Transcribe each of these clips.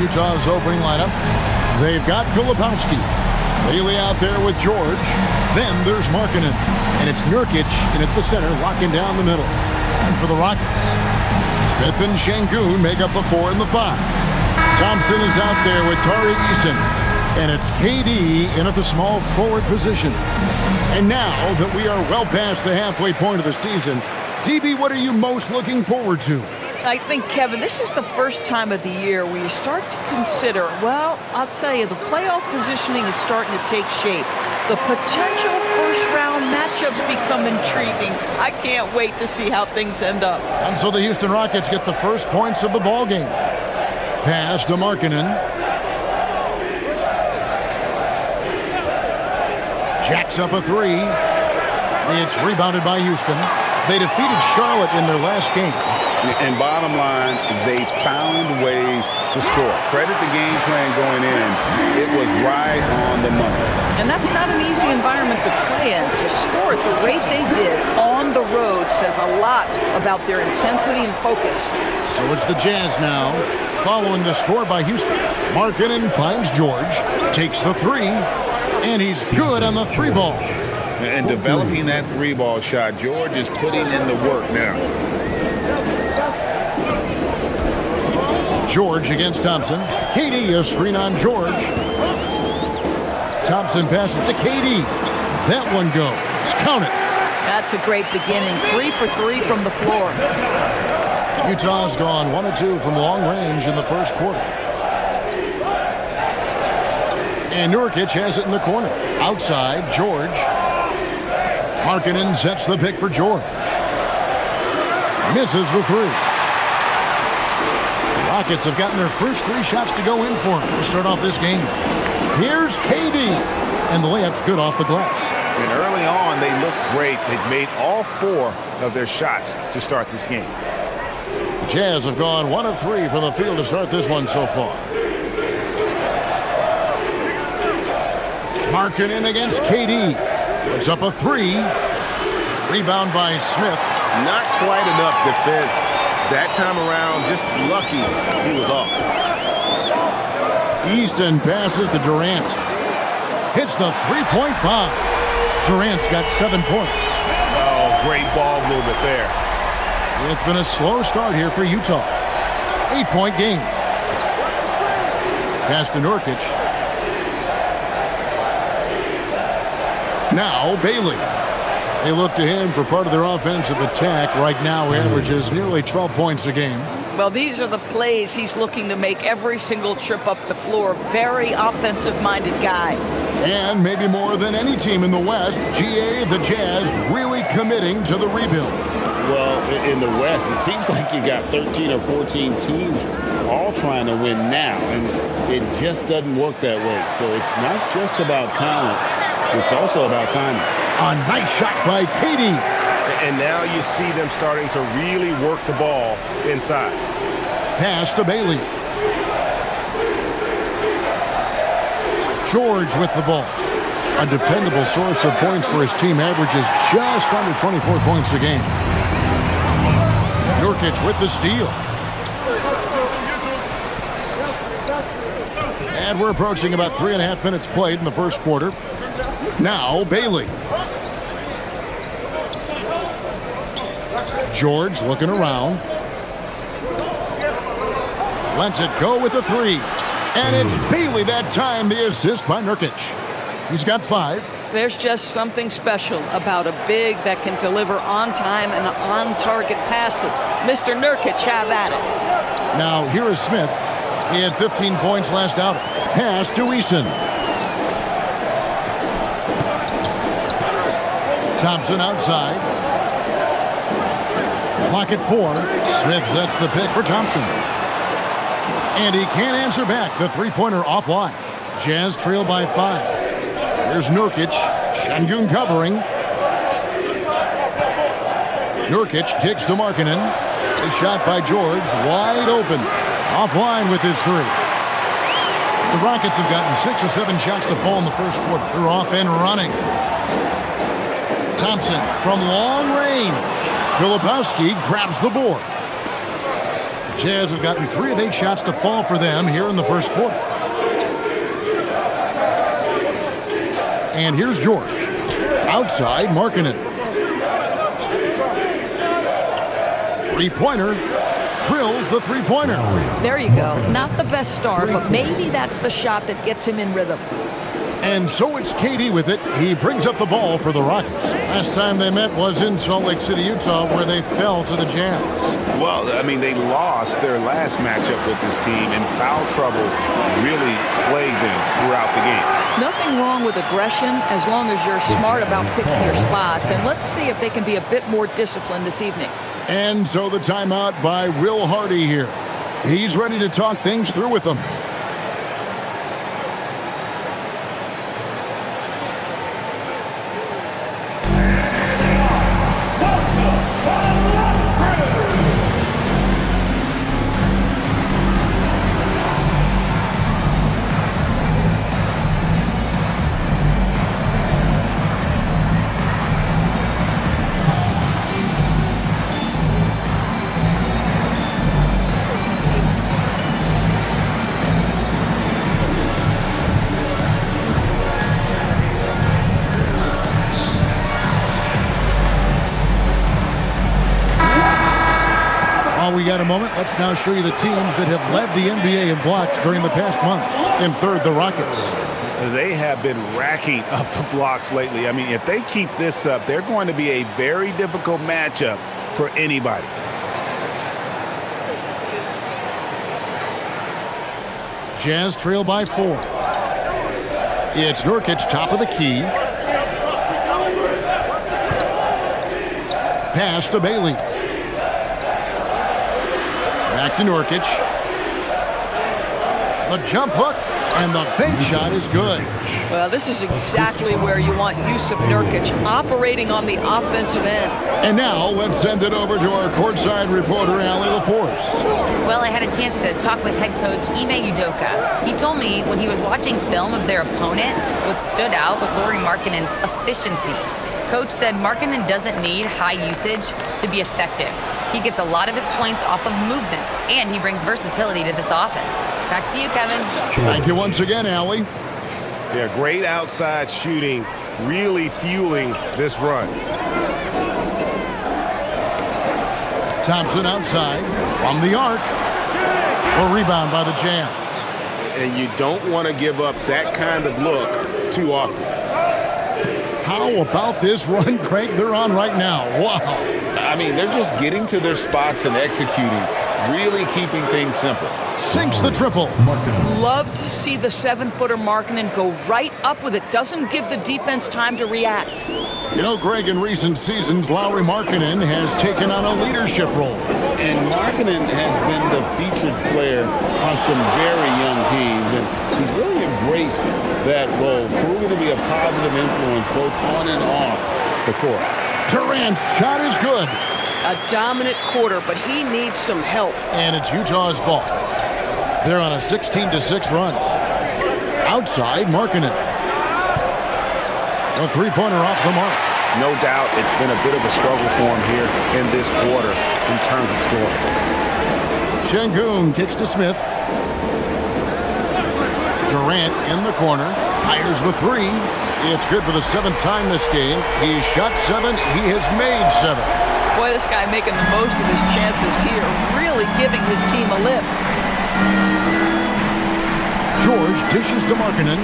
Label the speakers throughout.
Speaker 1: Utah's opening lineup. They've got Filipowski. Bailey out there with George. Then there's Markkanen. And it's Nurkic in at the center, locking down the middle. And for the Rockets, Smith and Şengün make up the 4 and the 5. Thompson is out there with Tari Eason. And it's KD in at the small forward position. And now that we are well past the halfway point of the season, DB, what are you most looking forward to?
Speaker 2: I think, Kevin, this is the first time of the year where you start to consider, well, I'll tell you, the playoff positioning is starting to take shape. The potential first-round matchups become intriguing. I can't wait to see how things end up.
Speaker 1: And so the Houston Rockets get the first points of the ballgame. Pass to Markkanen. Jacks up a 3. It's rebounded by Houston. They defeated Charlotte in their last game.
Speaker 3: And bottom line, they found ways to score. Credit the game plan going in. It was right on the money.
Speaker 2: And that's not an easy environment to play in. To score at the rate they did on the road says a lot about their intensity and focus.
Speaker 1: So it's the Jazz now, following the score by Houston. Markkanen finds George, takes the 3, and he's good on the 3-ball.
Speaker 3: And developing that 3-ball shot, George is putting in the work now.
Speaker 1: George against Thompson. KD a screen on George. Thompson passes to KD. That one goes. Count it.
Speaker 2: That's a great beginning. 3 for 3 from the floor.
Speaker 1: Utah's gone 1 of 2 from long range in the first quarter. And Nurkic has it in the corner. Outside, George. Markkanen sets the pick for George. Misses the 3. Rockets have gotten their first 3 shots to go in for him to start off this game. Here's KD. And the layup's good off the glass.
Speaker 3: And early on, they looked great. They've made all 4 of their shots to start this game.
Speaker 1: The Jazz have gone 1 of 3 from the field to start this one so far. Markkanen against KD. Puts up a 3. Rebound by Smith.
Speaker 3: Not quite enough defense. That time around, just lucky he was off.
Speaker 1: Eason passes to Durant. Hits the 3-point bomb. Durant's got 7 points.
Speaker 3: Oh, great ball movement there.
Speaker 1: It's been a slow start here for Utah. 8-point game. Pass to Nurkic. Now Bailey. They look to him for part of their offensive attack. Right now, he averages nearly 12 points a game.
Speaker 2: Well, these are the plays he's looking to make every single trip up the floor. Very offensive-minded guy.
Speaker 1: And maybe more than any team in the West, GA, the Jazz, really committing to the rebuild.
Speaker 3: Well, in the West, it seems like you got 13 or 14 teams all trying to win now, and it just doesn't work that way. So it's not just about talent. It's also about timing.
Speaker 1: A nice shot by KD.
Speaker 4: And now you see them starting to really work the ball inside.
Speaker 1: Pass to Bailey. George with the ball. A dependable source of points for his team, averages just under 24 points a game. Nurkic with the steal. And we're approaching about 3.5 minutes played in the first quarter. Now Bailey. George looking around. Lets it go with a 3. And it's Bailey that time, the assist by Nurkic. He's got 5.
Speaker 2: There's just something special about a big that can deliver on time and on-target passes. Mr. Nurkic, have at it.
Speaker 1: Now here is Smith. He had 15 points last outing. Pass to Eason. Thompson outside. Clock at 4. Smith sets the pick for Thompson. And he can't answer back. The 3-pointer offline. Jazz trail by 5. Here's Nurkic. Şengün covering. Nurkic kicks to Markkanen. A shot by George. Wide open. Offline with his 3. The Rockets have gotten 6 or 7 shots to fall in the first quarter. They're off and running. Thompson from long range. Filipowski grabs the board. Jazz have gotten 3 of 8 shots to fall for them here in the first quarter. And here's George. Outside, Markkanen. Three-pointer. Drills the three-pointer.
Speaker 2: There you go. Not the best start, but maybe that's the shot that gets him in rhythm.
Speaker 1: And so it's KD with it. He brings up the ball for the Rockets. Last time they met was in Salt Lake City, Utah, where they fell to the Jazz.
Speaker 4: Well, I mean, they lost their last matchup with this team, and foul trouble really plagued them throughout the game.
Speaker 2: Nothing wrong with aggression as long as you're smart about picking your spots. And let's see if they can be a bit more disciplined this evening.
Speaker 1: And so the timeout by Will Hardy here. He's ready to talk things through with them. We got a moment. Let's now show you the teams that have led the NBA in blocks during the past month. In third, the Rockets.
Speaker 4: They have been racking up the blocks lately. I mean, if they keep this up, they're going to be a very difficult matchup for anybody.
Speaker 1: Jazz trail by 4. It's Nurkic, top of the key. Pass to Bailey. Back to Nurkic. The jump hook, and the bank shot is good.
Speaker 2: Well, this is exactly where you want use of Nurkic, operating on the offensive end.
Speaker 1: And now, let's send it over to our courtside reporter, Allie LaForce.
Speaker 5: Well, I had a chance to talk with head coach Ime Udoka. He told me when he was watching film of their opponent, what stood out was Lauri Markkanen's efficiency. Coach said Markkanen doesn't need high usage to be effective. He gets a lot of his points off of movement, and he brings versatility to this offense. Back to you, Kevin.
Speaker 1: Thank you once again, Allie.
Speaker 4: Yeah, great outside shooting, really fueling this run.
Speaker 1: Thompson outside from the arc. A rebound by the Jazz.
Speaker 4: And you don't want to give up that kind of look too often.
Speaker 1: How about this run, Craig, they're on right now? Wow.
Speaker 3: I mean, they're just getting to their spots and executing, really keeping things simple.
Speaker 1: Sinks the triple.
Speaker 2: Love to see the 7-footer Markkanen go right up with it. Doesn't give the defense time to react.
Speaker 1: You know, Greg, in recent seasons, Lauri Markkanen has taken on a leadership role.
Speaker 3: And Markkanen has been the featured player on some very young teams, and he's really embraced that role, proving to be a positive influence both on and off the court.
Speaker 1: Durant's shot is good.
Speaker 2: A dominant quarter, but he needs some help.
Speaker 1: And it's Utah's ball. They're on a 16-6 run. Outside, Markkanen. A three-pointer off the mark.
Speaker 4: No doubt it's been a bit of a struggle for him here in this quarter in terms of scoring.
Speaker 1: Şengün kicks to Smith. Durant in the corner. Fires the three. It's good for the 7th time this game. He's shot 7. He has made 7.
Speaker 2: Boy, this guy making the most of his chances here, really giving his team a lift.
Speaker 1: George dishes to Markkanen.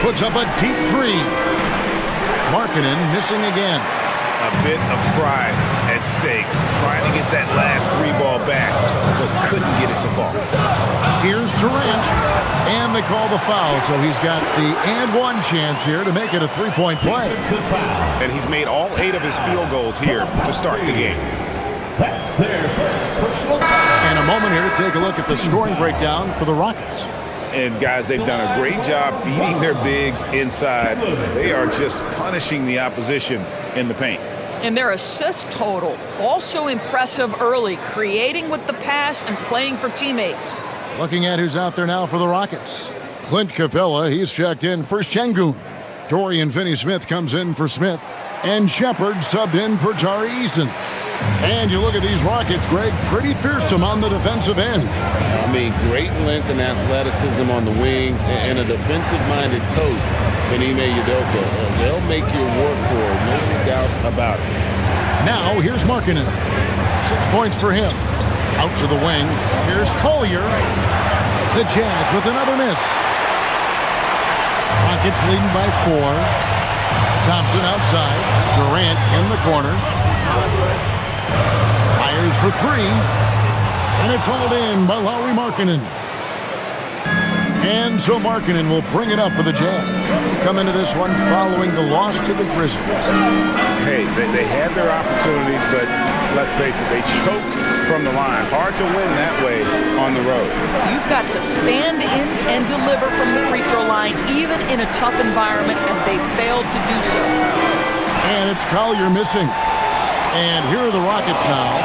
Speaker 1: Puts up a deep 3. Markkanen missing again.
Speaker 4: A bit of pride at stake, trying to get that last 3 ball back, but couldn't get it to fall.
Speaker 1: Here's Durant, and they call the foul, so he's got the and one chance here to make it a 3-point play.
Speaker 4: And he's made all 8 of his field goals here to start the game.
Speaker 1: And a moment here to take a look at the scoring breakdown for the Rockets.
Speaker 4: And guys, they've done a great job feeding their bigs inside. They are just punishing the opposition in the paint.
Speaker 2: And their assist total, also impressive early, creating with the pass and playing for teammates.
Speaker 1: Looking at who's out there now for the Rockets. Clint Capella, he's checked in for Şengün. Dorian Finney-Smith comes in for Smith. And Shepard subbed in for Tari Eason. And you look at these Rockets, Greg, pretty fearsome on the defensive end.
Speaker 3: I mean, great length and athleticism on the wings, and a defensive-minded coach in Ime Udoka. They'll make you work for it, no doubt about it.
Speaker 1: Now, here's Markkanen. 6 points for him. Out to the wing. Here's Collier. The Jazz with another miss. Rockets leading by 4. Thompson outside. Durant in the corner. Fires for 3. And it's hauled in by Lauri Markkanen. And so Markkanen will bring it up for the Jazz. Come into this one following the loss to the Grizzlies.
Speaker 4: Hey, they had their opportunities, but let's face it, they choked from the line. Hard to win that way on the road.
Speaker 2: You've got to stand in and deliver from the free throw line, even in a tough environment, and they failed to do so.
Speaker 1: And it's Collier missing. And here are the Rockets now.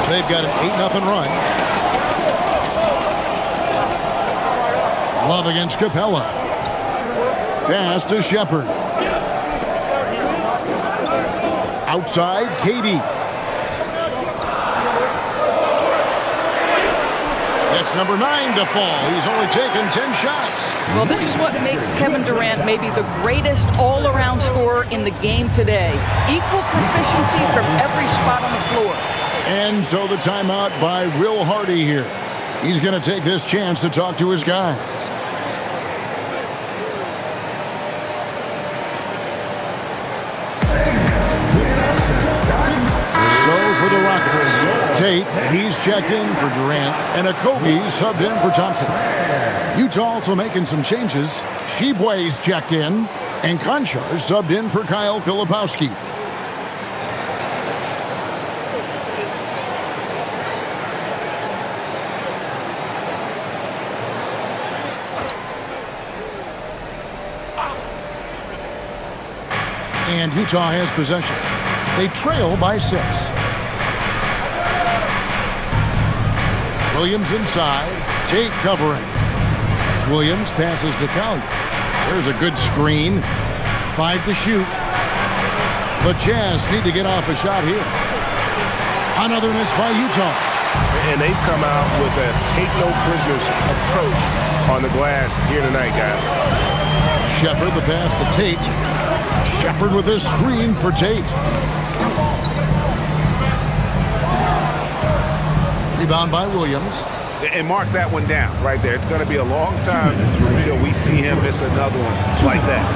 Speaker 1: They've got an 8-0 run. Love against Capella. Pass to Shepard. Outside, Katie. That's number 9 to fall. He's only taken 10 shots.
Speaker 2: Well, this is what makes Kevin Durant maybe the greatest all-around scorer in the game today. Equal proficiency from every spot on the floor.
Speaker 1: And so the timeout by Will Hardy here. He's going to take this chance to talk to his guys. For the Rockets, Tate, he's checked in for Durant, and Okogie subbed in for Thompson. Utah also making some changes. Sheboy's checked in, and Conchar subbed in for Kyle Filipowski. And Utah has possession. They trail by 6. Williams inside. Tate covering. Williams passes to Collier. There's a good screen. 5 to shoot. The Jazz need to get off a shot here. Another miss by Utah.
Speaker 4: And they've come out with a take-no-prisoners approach on the glass here tonight, guys.
Speaker 1: Shepard, the pass to Tate. Shepard with his screen for Tate. Rebound by Williams.
Speaker 4: And mark that one down right there. It's going to be a long time until we see him miss another one like that.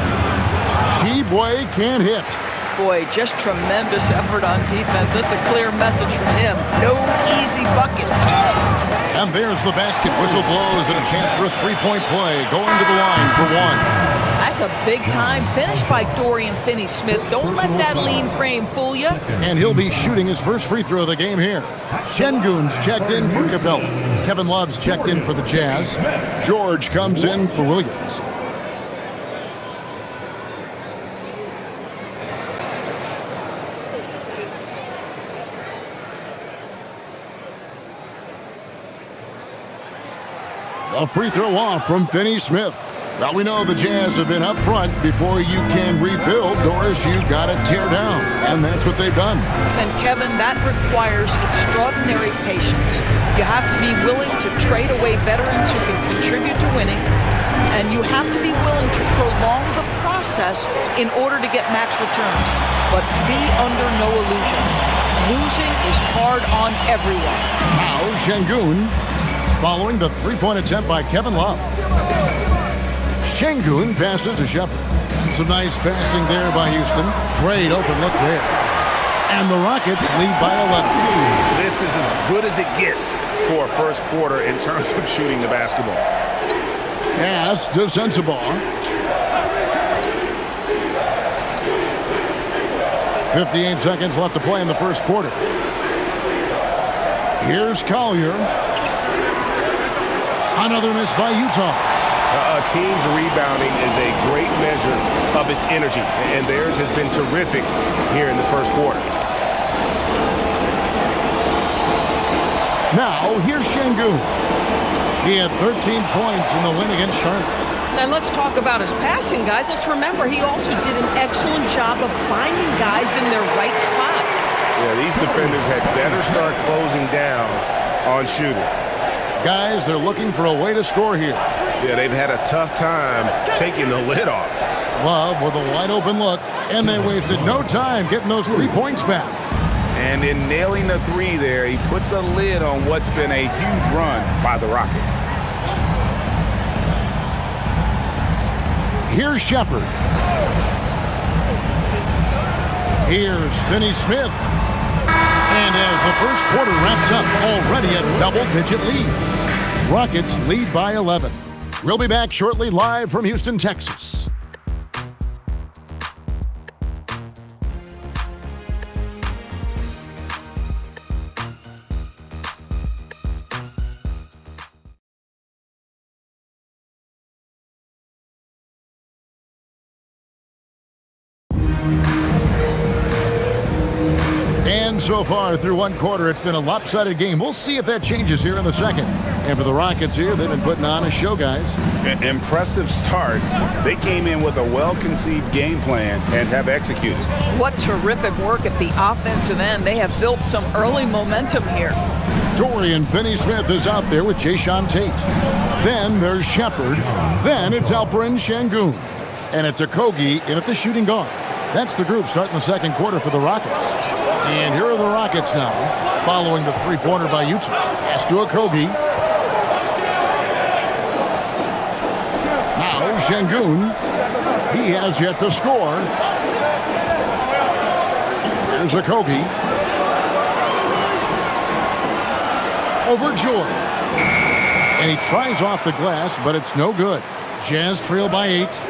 Speaker 1: Sheboy can't hit.
Speaker 2: Boy, just tremendous effort on defense. That's a clear message from him. No easy buckets.
Speaker 1: And there's the basket. Whistle blows and a chance for a three-point play. Going to the line for 1.
Speaker 2: That's a big-time finish by Dorian Finney-Smith. Don't let that lean frame fool you.
Speaker 1: And he'll be shooting his first free throw of the game here. Şengün's checked in for Capella. Kevin Love's checked in for the Jazz. George comes in for Williams. A free throw off from Finney-Smith. Well, we know the Jazz have been up front. Before you can rebuild, Doris, you've got to tear down. And that's what they've done.
Speaker 2: And, Kevin, that requires extraordinary patience. You have to be willing to trade away veterans who can contribute to winning. And you have to be willing to prolong the process in order to get max returns. But be under no illusions. Losing is hard on everyone.
Speaker 1: Now, Şengün following the three-point attempt by Kevin Love. Şengün passes to Shepard. Some nice passing there by Houston. Great open look there. And the Rockets lead by 11.
Speaker 4: This is as good as it gets for a first quarter in terms of shooting the basketball.
Speaker 1: Pass to Sensabaugh. 58 seconds left to play in the first quarter. Here's Collier. Another miss by Utah.
Speaker 4: A team's rebounding is a great measure of its energy, and theirs has been terrific here in the first quarter.
Speaker 1: Now, here's Şengün. He had 13 points in the win against Charlotte.
Speaker 2: And let's talk about his passing, guys. Let's remember he also did an excellent job of finding guys in their right spots.
Speaker 4: Yeah, these defenders had better start closing down on shooting.
Speaker 1: Guys, they're looking for a way to score here.
Speaker 4: Yeah, they've had a tough time taking the lid off.
Speaker 1: Love with a wide open look, and they wasted no time getting those 3 points back.
Speaker 4: And in nailing the three there, he puts a lid on what's been a huge run by the Rockets.
Speaker 1: Here's Shepard. Here's Finney-Smith. And as the first quarter wraps up, already a double-digit lead. Rockets lead by 11. We'll be back shortly, live from Houston, Texas. So far through one quarter, it's been a lopsided game. We'll see if that changes here in the second. And for the Rockets here, they've been putting on a show, guys.
Speaker 4: An impressive start. They came in with a well-conceived game plan and have executed.
Speaker 2: What terrific work at the offensive end. They have built some early momentum here.
Speaker 1: Dorian Finney-Smith is out there with Jayshawn Tate. Then there's Shepard. Then it's Alperen Şengün. And it's Okogie in at the shooting guard. That's the group starting the second quarter for the Rockets. And here are the Rockets now, following the three-pointer by Utah. Pass to Okogie. Now Şengün. He has yet to score. Here's Okogie. Over George. And he tries off the glass, but it's no good. Jazz trail by 8.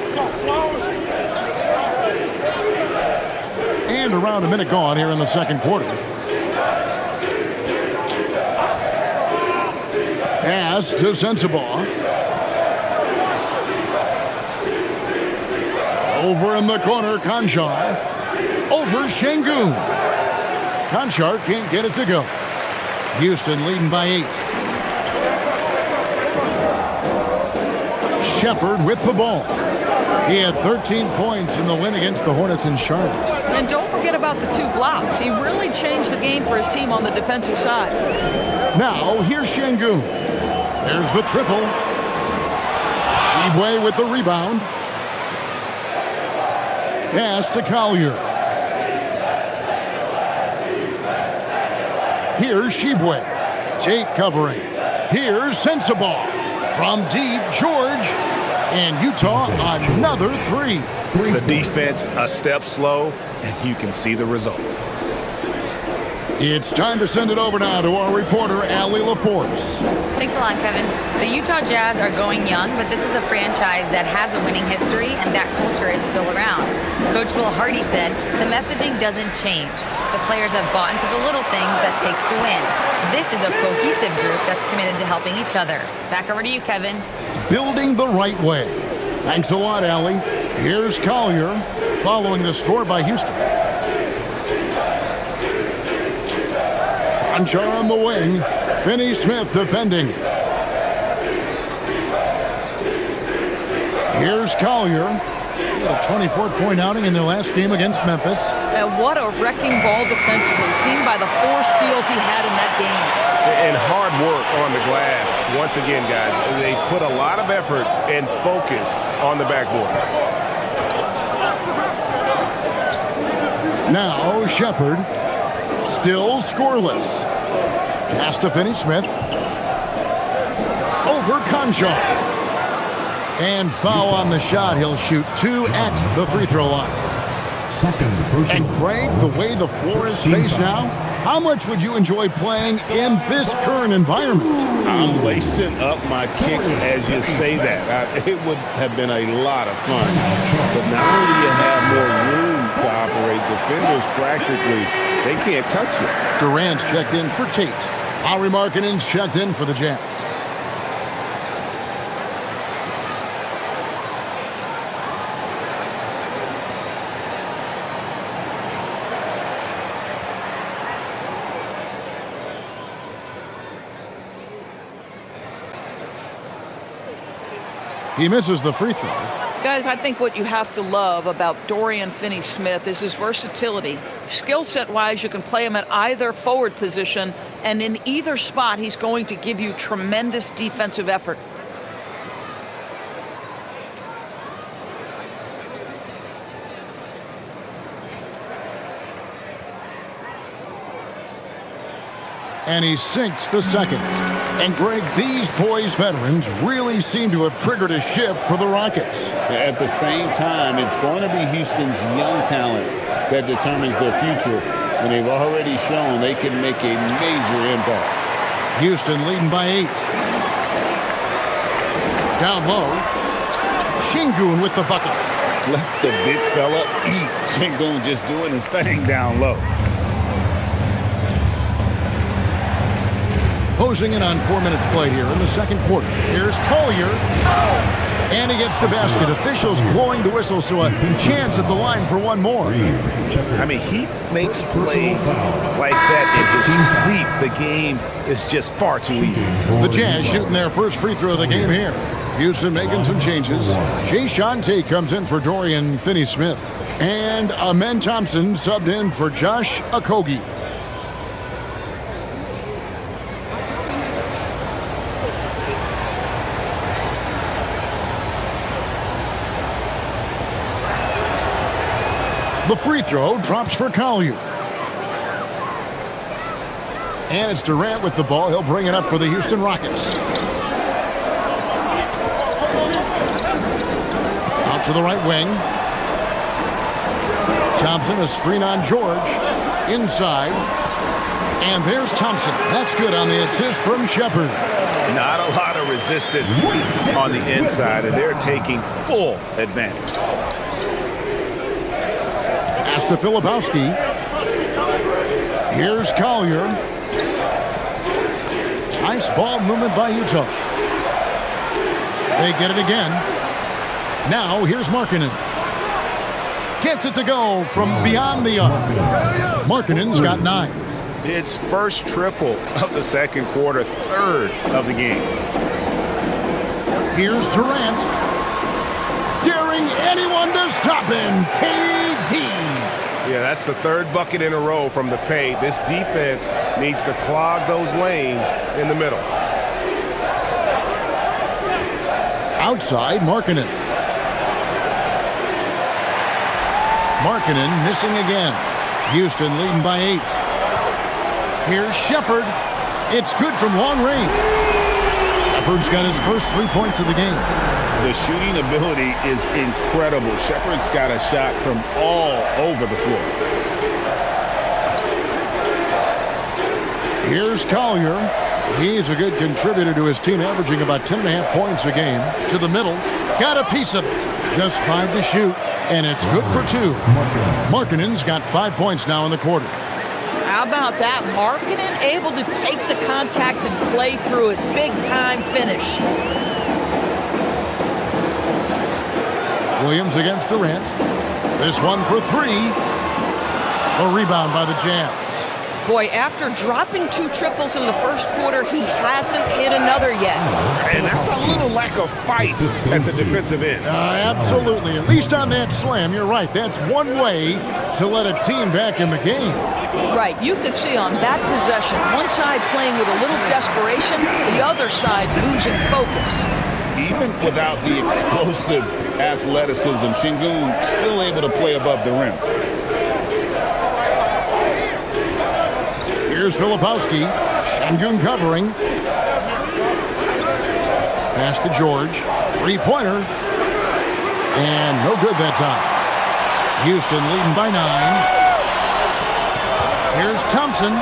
Speaker 1: And around a minute gone here in the second quarter. Pass to Sensabaugh. Over in the corner, Konchar. Over Şengün. Konchar can't get it to go. Houston leading by 8. Shepard with the ball. He had 13 points in the win against the Hornets in Charlotte.
Speaker 2: And don't forget about the 2 blocks. He really changed the game for his team on the defensive side.
Speaker 1: Now, here's Şengün. There's the triple. Tshiebwe with the rebound. Pass to Collier. Here's Tshiebwe. Tate covering. Here's Sensabaugh. From deep, George. And Utah, another 3.
Speaker 4: The defense a step slow, and you can see the results.
Speaker 1: It's time to send it over now to our reporter, Allie LaForce.
Speaker 5: Thanks a lot, Kevin. The Utah Jazz are going young, but this is a franchise that has a winning history, and that culture is still around. Coach Will Hardy said, the messaging doesn't change. The players have bought into the little things that takes to win. This is a cohesive group that's committed to helping each other. Back over to you, Kevin.
Speaker 1: Building the right way. Thanks a lot, Allie. Here's Collier, following the score by Houston. Konchar on the wing. Finney-Smith defending. Here's Collier. A 24-point outing in their last game against Memphis.
Speaker 2: And what a wrecking ball defensively, seen by the 4 steals he had in that game.
Speaker 4: And hard work on the glass. Once again, guys, they put a lot of effort and focus on the backboard.
Speaker 1: Now Shepard, still scoreless. Pass to Finney-Smith. Over Konchar. And foul on the shot. He'll shoot 2 at the free throw line. And Craig, the way the floor is spaced now, how much would you enjoy playing in this current environment?
Speaker 3: I'm lacing up my kicks as you say that. It would have been a lot of fun. But not only do you have more room to operate, defenders practically, they can't touch you.
Speaker 1: Durant's checked in for Tate. Lauri Markkanen's checked in for the Jazz. He misses the free throw.
Speaker 2: Guys, I think what you have to love about Dorian Finney-Smith is his versatility. Skill set-wise, you can play him at either forward position, and in either spot, he's going to give you tremendous defensive effort.
Speaker 1: And he sinks the second. And Greg, these poised veterans really seem to have triggered a shift for the Rockets.
Speaker 3: At the same time, it's going to be Houston's young talent that determines their future. And they've already shown they can make a major impact.
Speaker 1: Houston leading by 8. Down low. Şengün with the bucket.
Speaker 3: Let the big fella eat. Şengün just doing his thing down low.
Speaker 1: Closing in on 4 minutes played here in the second quarter. Here's Collier. And he gets the basket. Officials blowing the whistle, so a chance at the line for one more.
Speaker 4: I mean, he makes plays like that in his sleep. The game is just far too easy.
Speaker 1: The Jazz shooting their first free throw of the game here. Houston making some changes. Jae'Sean Tate comes in for Dorian Finney-Smith. And Amen Thompson subbed in for Josh Okogie. The free throw drops for Collier. And it's Durant with the ball. He'll bring it up for the Houston Rockets. Out to the right wing. Thompson, a screen on George. Inside. And there's Thompson. That's good on the assist from Shepherd.
Speaker 4: Not a lot of resistance on the inside, and they're taking full advantage.
Speaker 1: Pass to Filipowski. Here's Collier. Nice ball movement by Utah. They get it again. Now here's Markkanen. Gets it to go from beyond the arc. Markkanen's got 9.
Speaker 4: It's first triple of the second quarter, third of the game.
Speaker 1: Here's Durant. Daring anyone to stop him. KD.
Speaker 4: Yeah, that's the third bucket in a row from the paint. This defense needs to clog those lanes in the middle.
Speaker 1: Outside, Markkanen. Markkanen missing again. Houston leading by 8. Here's Shepherd. It's good from long range. Shepherd's got his first 3 points of the game.
Speaker 3: The shooting ability is incredible. Shepherd's got a shot from all over the floor.
Speaker 1: Here's Collier. He's a good contributor to his team, averaging about 10.5 points a game. To the middle. Got a piece of it. Just 5 to shoot, and it's good for 2. Markkanen's got 5 points now in the quarter.
Speaker 2: How about that? Markkanen able to take the contact and play through it. Big-time finish.
Speaker 1: Williams against Durant. This one for 3. A rebound by the Jazz.
Speaker 2: Boy, after dropping 2 triples in the first quarter, he hasn't hit another yet.
Speaker 4: And that's a little lack of fight at the defensive end.
Speaker 1: Absolutely. At least on that slam, you're right. That's one way to let a team back in the game.
Speaker 2: Right. You could see on that possession, one side playing with a little desperation, the other side losing focus.
Speaker 3: Even without the explosive athleticism, Şengün still able to play above the rim.
Speaker 1: Here's Filipowski. Şengün covering. Pass to George. 3-pointer. And no good that time. Houston leading by 9. Here's Thompson.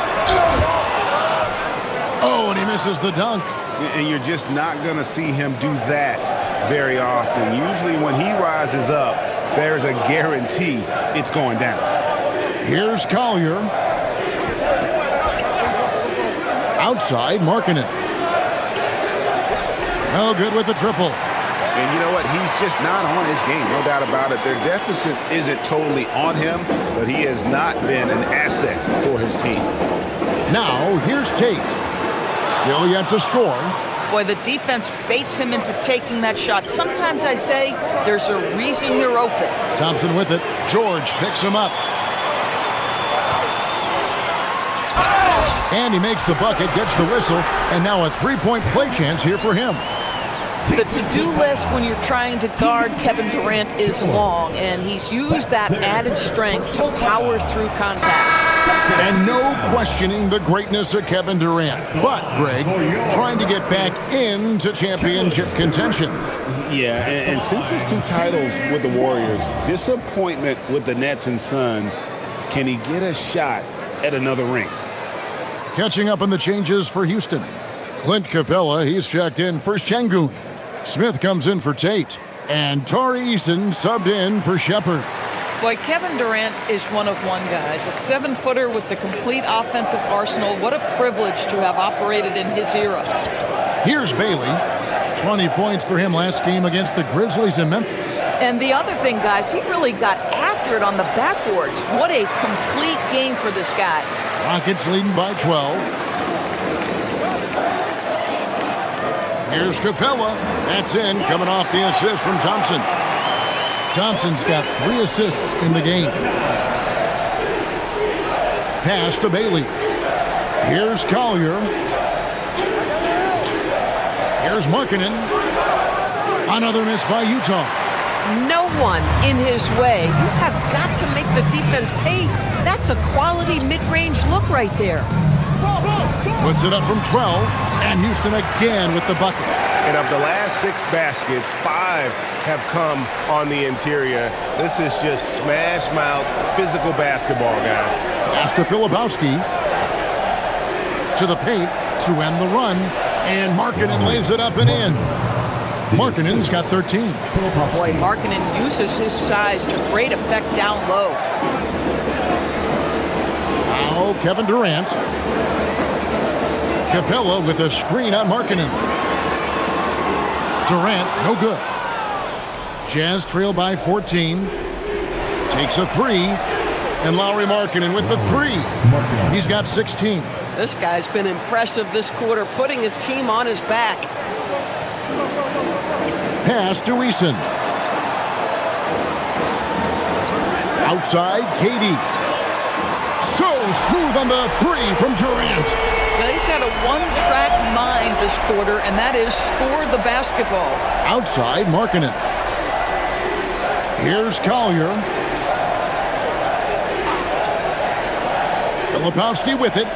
Speaker 1: Oh, and he misses the dunk.
Speaker 4: And you're just not going to see him do that very often. Usually when he rises up, there's a guarantee it's going down.
Speaker 1: Here's Collier. Outside, Markkanen. No good with the triple.
Speaker 4: And you know what? He's just not on his game, no doubt about it. Their deficit isn't totally on him, but he has not been an asset for his team.
Speaker 1: Now, here's Tate. Still yet to score.
Speaker 2: Boy, the defense baits him into taking that shot. Sometimes I say there's a reason you're open.
Speaker 1: Thompson with it. George picks him up. And he makes the bucket, gets the whistle, and now a three-point play chance here for him.
Speaker 2: The to-do list when you're trying to guard Kevin Durant is long, and he's used that added strength to power through contact.
Speaker 1: And no questioning the greatness of Kevin Durant. But, Greg, trying to get back into championship contention.
Speaker 3: Yeah, and since his 2 titles with the Warriors, disappointment with the Nets and Suns, can he get a shot at another ring?
Speaker 1: Catching up on the changes for Houston. Clint Capella, he's checked in for Şengün. Smith comes in for Tate. And Tari Eason subbed in for Shepherd.
Speaker 2: Boy, Kevin Durant is one of one, guys. A 7-footer with the complete offensive arsenal. What a privilege to have operated in his era.
Speaker 1: Here's Bailey. 20 points for him last game against the Grizzlies in Memphis.
Speaker 2: And the other thing, guys, he really got after it on the backboards. What a complete game for this guy.
Speaker 1: Rockets leading by 12. Here's Capella. That's in, coming off the assist from Thompson. Thompson's got 3 assists in the game. Pass to Bailey. Here's Collier. Here's Markkanen. Another miss by Utah.
Speaker 2: No one in his way. You have got to make the defense pay. That's a quality mid-range look right there.
Speaker 1: Puts it up from 12, and Houston again with the bucket.
Speaker 4: And of the last 6 baskets, 5 have come on the interior. This is just smash-mouth physical basketball, guys.
Speaker 1: Pass to Filipowski. To the paint to end the run, and Markkanen lays it up and in. Markkanen's got 13.
Speaker 2: Boy, Markkanen uses his size to great effect down low.
Speaker 1: Now Kevin Durant. Capella with a screen on Markkanen. Durant, no good. Jazz trail by 14. Takes a 3. And Lauri Markkanen with the 3. He's got 16.
Speaker 2: This guy's been impressive this quarter, putting his team on his back.
Speaker 1: Pass to Eason. Outside, KD. So smooth on the 3 from Durant.
Speaker 2: Now, he's had a one-track mind this quarter, and that is score the basketball.
Speaker 1: Outside, Markkanen. Here's Collier. Filipowski with it.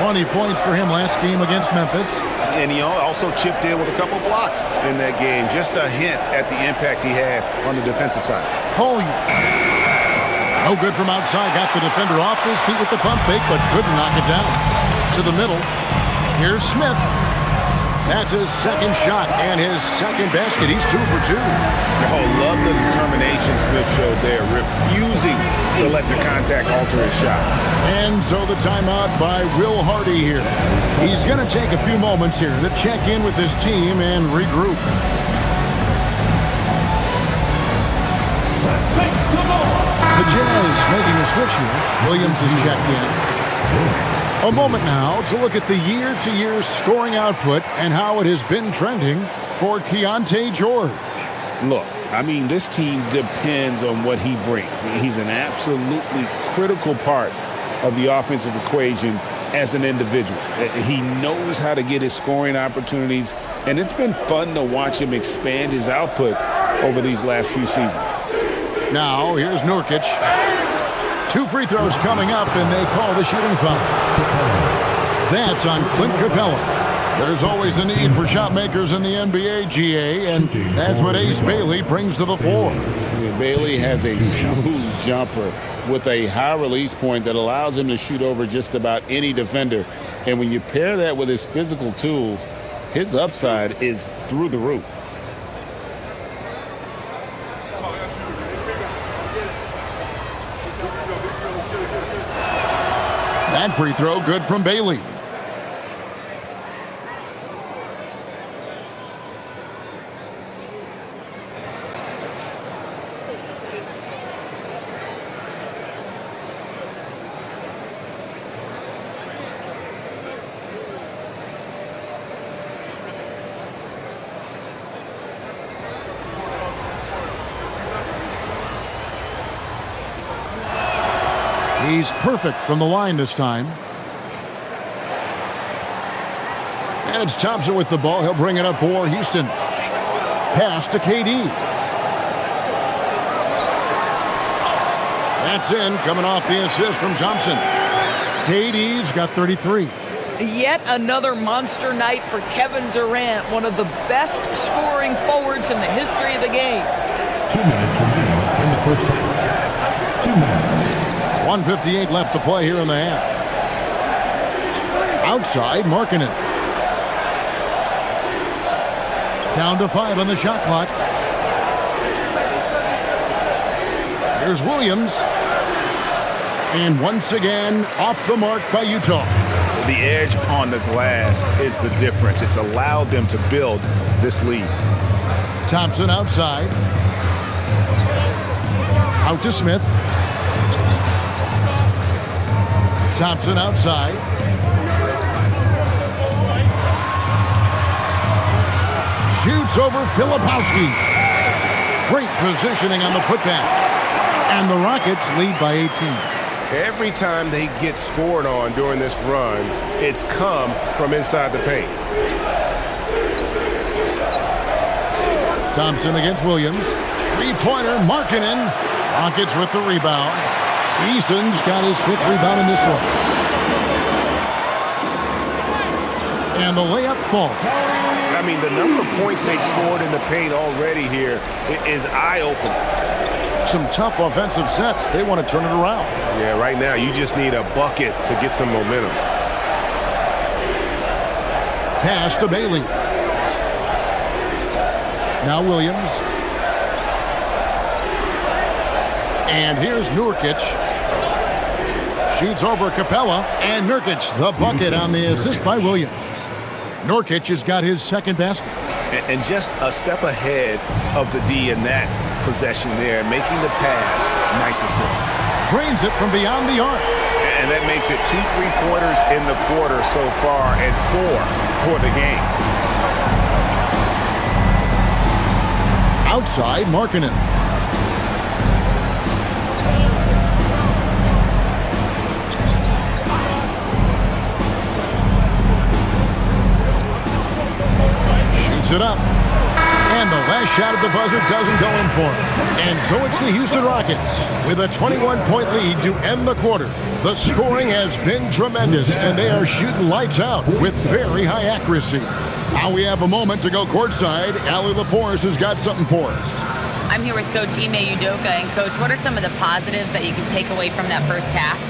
Speaker 1: 20 points for him last game against Memphis.
Speaker 4: And he also chipped in with a couple blocks in that game. Just a hint at the impact he had on the defensive side.
Speaker 1: Collier. No good from outside. Got the defender off his feet with the pump fake, but couldn't knock it down. To the middle. Here's Smith. That's his second shot and his second basket. He's 2 for 2.
Speaker 4: Oh, love the determination Smith showed there, refusing to let the contact alter his shot.
Speaker 1: And so the timeout by Will Hardy here. He's going to take a few moments here to check in with his team and regroup. The Jazz making a switch here. Williams is checked in. A moment now to look at the year-to-year scoring output and how it has been trending for Keontae George.
Speaker 3: Look, I mean, this team depends on what he brings. He's an absolutely critical part of the offensive equation as an individual. He knows how to get his scoring opportunities, and it's been fun to watch him expand his output over these last few seasons.
Speaker 1: Now, here's Nurkic. 2 free throws coming up, and they call the shooting foul. That's on Clint Capella. There's always a need for shot makers in the NBA, GA, and that's what Ace Bailey brings to the floor.
Speaker 3: Yeah, Bailey has a smooth jumper with a high release point that allows him to shoot over just about any defender. And when you pair that with his physical tools, his upside is through the roof.
Speaker 1: That free throw good from Bailey. He's perfect from the line this time. And it's Thompson with the ball. He'll bring it up for Houston. Pass to KD. That's in, coming off the assist from Thompson. KD's got 33.
Speaker 2: Yet another monster night for Kevin Durant, one of the best scoring forwards in the history of the game.
Speaker 6: 2 minutes remaining in the first half. 2 minutes.
Speaker 1: 1:58 left to play here in the half. Outside, Markkanen. Down to 5 on the shot clock. Here's Williams. And once again, off the mark by Utah.
Speaker 4: The edge on the glass is the difference. It's allowed them to build this lead.
Speaker 1: Thompson outside. Out to Smith. Thompson outside. Shoots over Filipowski. Great positioning on the putback. And the Rockets lead by 18.
Speaker 4: Every time they get scored on during this run, it's come from inside the paint.
Speaker 1: Thompson against Williams. Three-pointer, Markkanen. Rockets with the rebound. Eason's got his 5th rebound in this one. And the layup falls.
Speaker 4: I mean, the number of points they've scored in the paint already here is eye-opening.
Speaker 1: Some tough offensive sets. They want to turn it around.
Speaker 4: Yeah, right now you just need a bucket to get some momentum.
Speaker 1: Pass to Bailey. Now Williams. And here's Nurkic. Shoots over Capella. And Nurkic, the bucket on the assist by Williams. Nurkic has got his 2nd basket.
Speaker 4: And just a step ahead of the D in that possession there, making the pass. Nice assist.
Speaker 1: Drains it from beyond the arc.
Speaker 4: And that makes it 2 3-pointers in the quarter so far and 4 for the game.
Speaker 1: Outside, Markkanen. Shoots it up. And the last shot at the buzzer doesn't go in for him. And so it's the Houston Rockets with a 21-point lead to end the quarter. The scoring has been tremendous, and they are shooting lights out with very high accuracy. Now we have a moment to go courtside. Allie LaForce has got something for us.
Speaker 5: I'm here with Coach Ime Udoka. And, Coach, what are some of the positives that you can take away from that first half?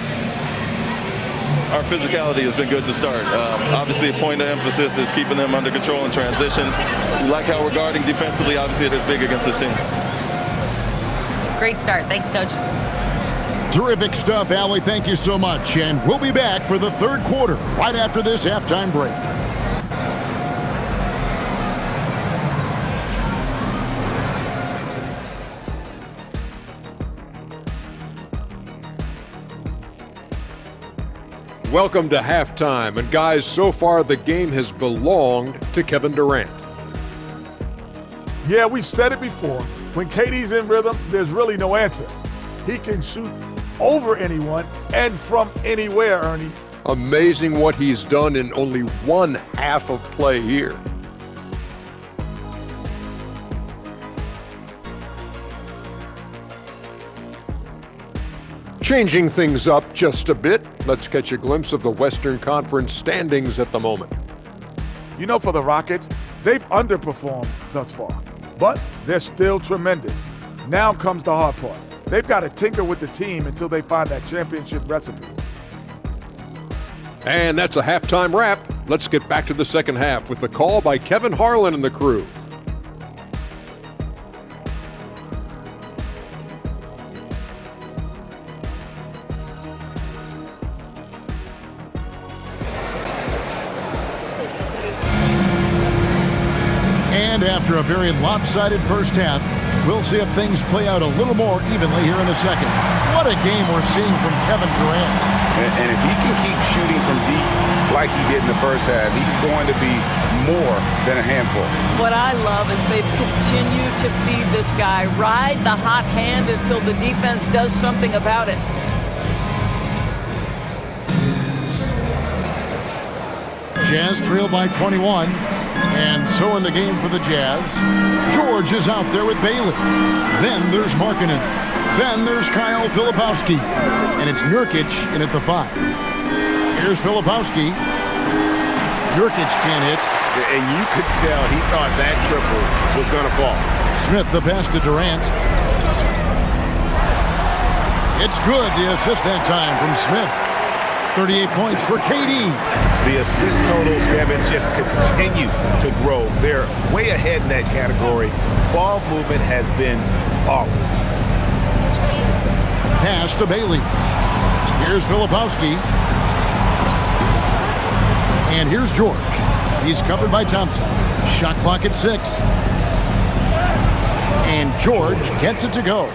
Speaker 7: Our physicality has been good to start. Obviously, a point of emphasis is keeping them under control in transition. We like how we're guarding defensively. Obviously, it is big against this team.
Speaker 5: Great start. Thanks, Coach.
Speaker 1: Terrific stuff, Allie. Thank you so much. And we'll be back for the 3rd quarter right after this halftime break.
Speaker 8: Welcome to halftime, and guys, so far the game has belonged to Kevin Durant.
Speaker 9: Yeah, we've said it before. When KD's in rhythm, there's really no answer. He can shoot over anyone and from anywhere, Ernie.
Speaker 8: Amazing what he's done in only 1 half of play here. Changing things up just a bit, let's catch a glimpse of the Western Conference standings at the moment.
Speaker 9: You know, for the Rockets, they've underperformed thus far, but they're still tremendous. Now comes the hard part. They've got to tinker with the team until they find that championship recipe.
Speaker 8: And that's a halftime wrap. Let's get back to the second half with the call by Kevin Harlan and the crew.
Speaker 1: And after a very lopsided first half, we'll see if things play out a little more evenly here in the second. What a game we're seeing from Kevin Durant.
Speaker 4: And if he can keep shooting from deep like he did in the first half, he's going to be more than a handful.
Speaker 2: What I love is they've continued to feed this guy, ride the hot hand until the defense does something about it.
Speaker 1: Jazz trail by 21. And so in the game for the Jazz, George is out there with Bailey. Then there's Markkanen. Then there's Kyle Filipowski. And it's Nurkic in at the 5. Here's Filipowski. Nurkic can't hit.
Speaker 4: And you could tell he thought that triple was going to fall.
Speaker 1: Smith the pass to Durant. It's good. The assist that time from Smith. 38 points for KD.
Speaker 4: The assist totals, Kevin, just continue to grow. They're way ahead in that category. Ball movement has been flawless.
Speaker 1: Pass to Bailey. Here's Filipowski. And here's George. He's covered by Thompson. Shot clock at 6. And George gets it to go.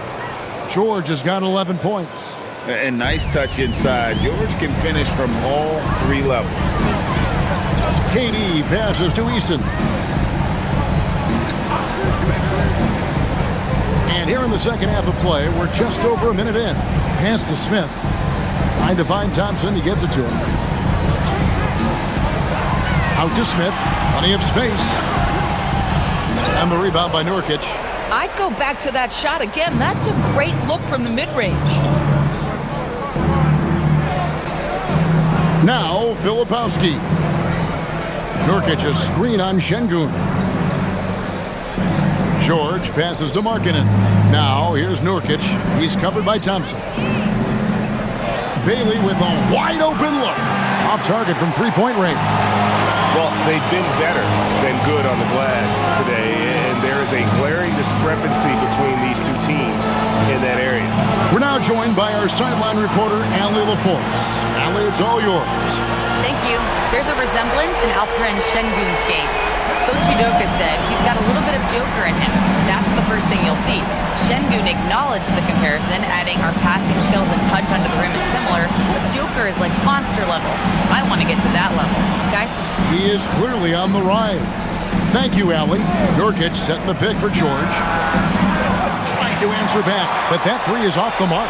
Speaker 1: George has got 11 points.
Speaker 3: And nice touch inside. George can finish from all 3 levels.
Speaker 1: KD passes to Easton. And here in the second half of play, we're just over a minute in. Pass to Smith. Trying to find Thompson. He gets it to him. Out to Smith. Plenty of space. And the rebound by Nurkic.
Speaker 2: I'd go back to that shot again. That's a great look from the mid-range.
Speaker 1: Now, Filipowski. Nurkic a screen on Şengün. George passes to Markkanen. Now, here's Nurkic. He's covered by Thompson. Bailey with a wide-open look. Off target from three-point range.
Speaker 4: Well, they've been better than good on the glass today, and there is a glaring discrepancy between these two teams in that area.
Speaker 1: We're now joined by our sideline reporter, Allie LaForce. Allie, it's all yours.
Speaker 5: Thank you. There's a resemblance in Alperen Şengün's game. Coach Udoka said he's got a little bit of Joker in him. That's the first thing you'll see. Şengün acknowledged the comparison, adding our passing skills and touch under the rim is similar. Joker is like monster level. I want to get to that level. Guys?
Speaker 1: He is clearly on the rise. Thank you, Allie. Nurkic setting the pick for George. Trying to answer back, but that 3 is off the mark.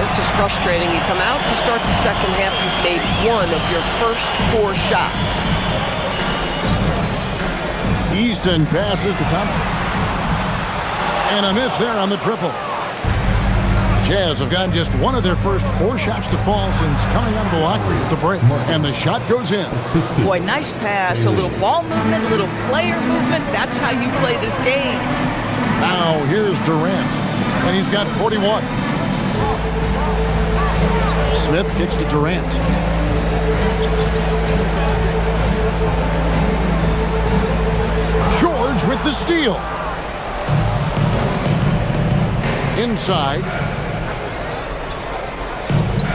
Speaker 10: This is frustrating. You come out to start the second half, you've made 1 of your first 4 shots.
Speaker 1: Easton passes to Thompson. And a miss there on the triple. Jazz have gotten just 1 of their first 4 shots to fall since coming out of the locker room at the break. And the shot goes in.
Speaker 2: Boy, nice pass. A little ball movement, a little player movement. That's how you play this game.
Speaker 1: Now here's Durant. And he's got 41. Smith kicks to Durant. George with the steal. Inside.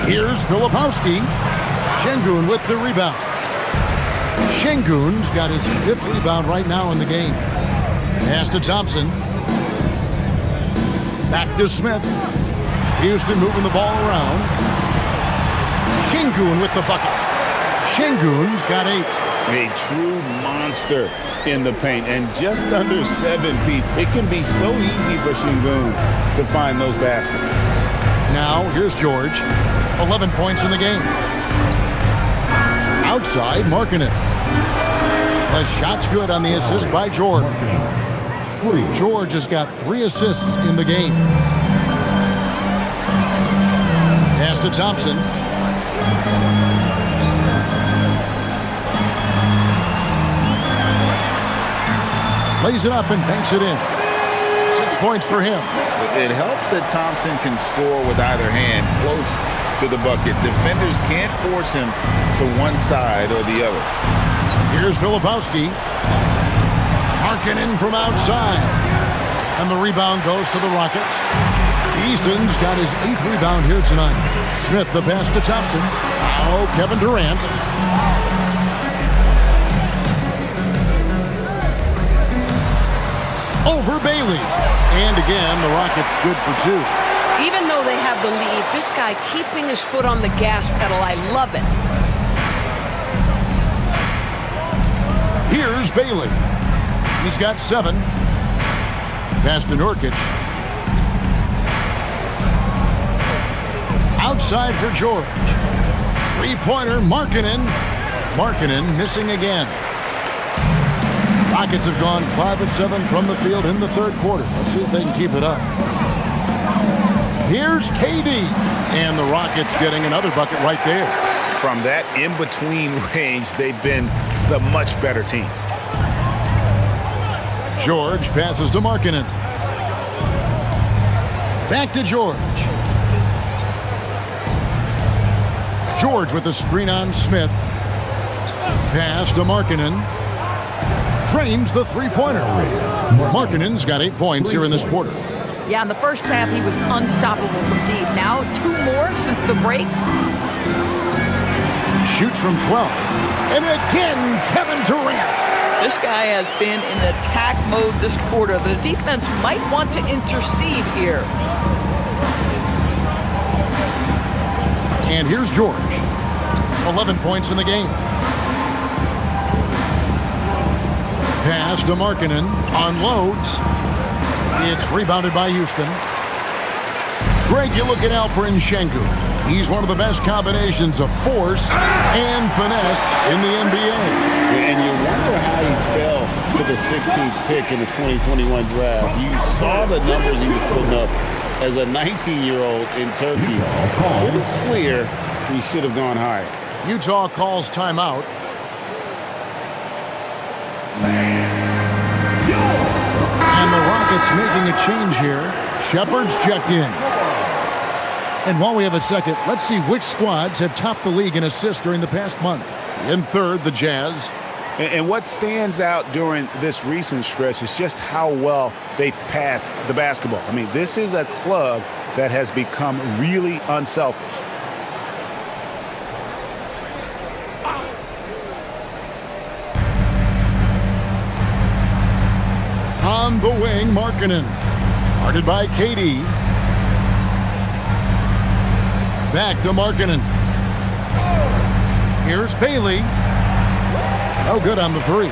Speaker 1: Here's Filipowski. Şengün with the rebound. Şengün's got his 5th rebound right now in the game. Pass to Thompson. Back to Smith. Houston moving the ball around. Şengün with the bucket. Şengün's got 8.
Speaker 3: A true monster in the paint and just under 7 feet. It can be so easy for Şengün to find those baskets.
Speaker 1: Now here's George. 11 points in the game. Outside, Markkanen. The shot's good on the assist by George. George has got 3 assists in the game. Pass to Thompson. Lays it up and banks it in. 6 points for him.
Speaker 3: It helps that Thompson can score with either hand close to the bucket. Defenders can't force him to one side or the other.
Speaker 1: Here's Filipowski. Markkanen from outside. And the rebound goes to the Rockets. Easton's got his 8th rebound here tonight. Smith the pass to Thompson. Now Kevin Durant. Over Bailey. And again, the Rockets good for 2.
Speaker 10: Even though they have the lead, this guy keeping his foot on the gas pedal, I love it.
Speaker 1: Here's Bailey. He's got 7. Pass to Nurkic. Outside for George. 3-pointer, Markkanen. Markkanen missing again. Rockets have gone 5 of 7 from the field in the third quarter. Let's see if they can keep it up. Here's KD. And the Rockets getting another bucket right there.
Speaker 4: From that in-between range, they've been the much better team.
Speaker 1: George passes to Markkanen. Back to George. George with the screen on Smith. Pass to Markkanen. Drains the three-pointer. Markkanen's got 8 points here in this quarter.
Speaker 2: Yeah, in the first half, he was unstoppable from deep. Now, 2 more since the break.
Speaker 1: Shoots from 12. And again, Kevin Durant.
Speaker 2: This guy has been in attack mode this quarter. The defense might want to intercede here.
Speaker 1: And here's George. 11 points in the game. Pass to Markkanen. Unloads. It's rebounded by Houston. Greg, you look at Alperen Sengun. He's one of the best combinations of force and finesse in the NBA.
Speaker 3: And you wonder how he fell to the 16th pick in the 2021 draft. You saw the numbers he was putting up as a 19-year-old in Turkey. Pretty clear he should have gone higher.
Speaker 1: Utah calls timeout. And the Rockets making a change here. Shepard's checked in. And while we have a second, let's see which squads have topped the league in assists during the past month. In third, the Jazz.
Speaker 4: And what stands out during this recent stretch is just how well they passed the basketball. I mean, this is a club that has become really unselfish.
Speaker 1: On the wing, Markkanen. Guarded by KD. Back to Markkanen. Here's Bailey. No good on the three.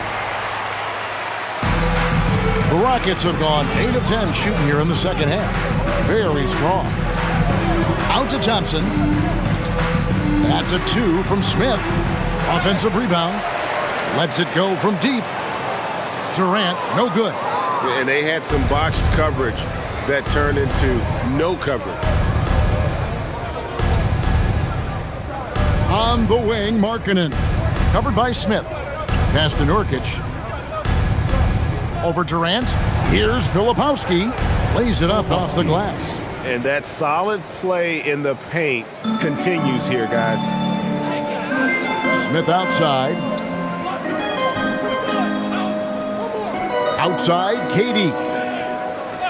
Speaker 1: The Rockets have gone 8 of 10 shooting here in the second half. Very strong. Out to Thompson. That's a 2 from Smith. Offensive rebound. Lets it go from deep. Durant, no good.
Speaker 4: And they had some botched coverage that turned into no coverage.
Speaker 1: On the wing, Markkanen. Covered by Smith. Pass to Nurkic. Over Durant. Here's Filipowski. Lays it up off the glass.
Speaker 4: And that solid play in the paint continues here, guys.
Speaker 1: Smith outside. Outside, KD.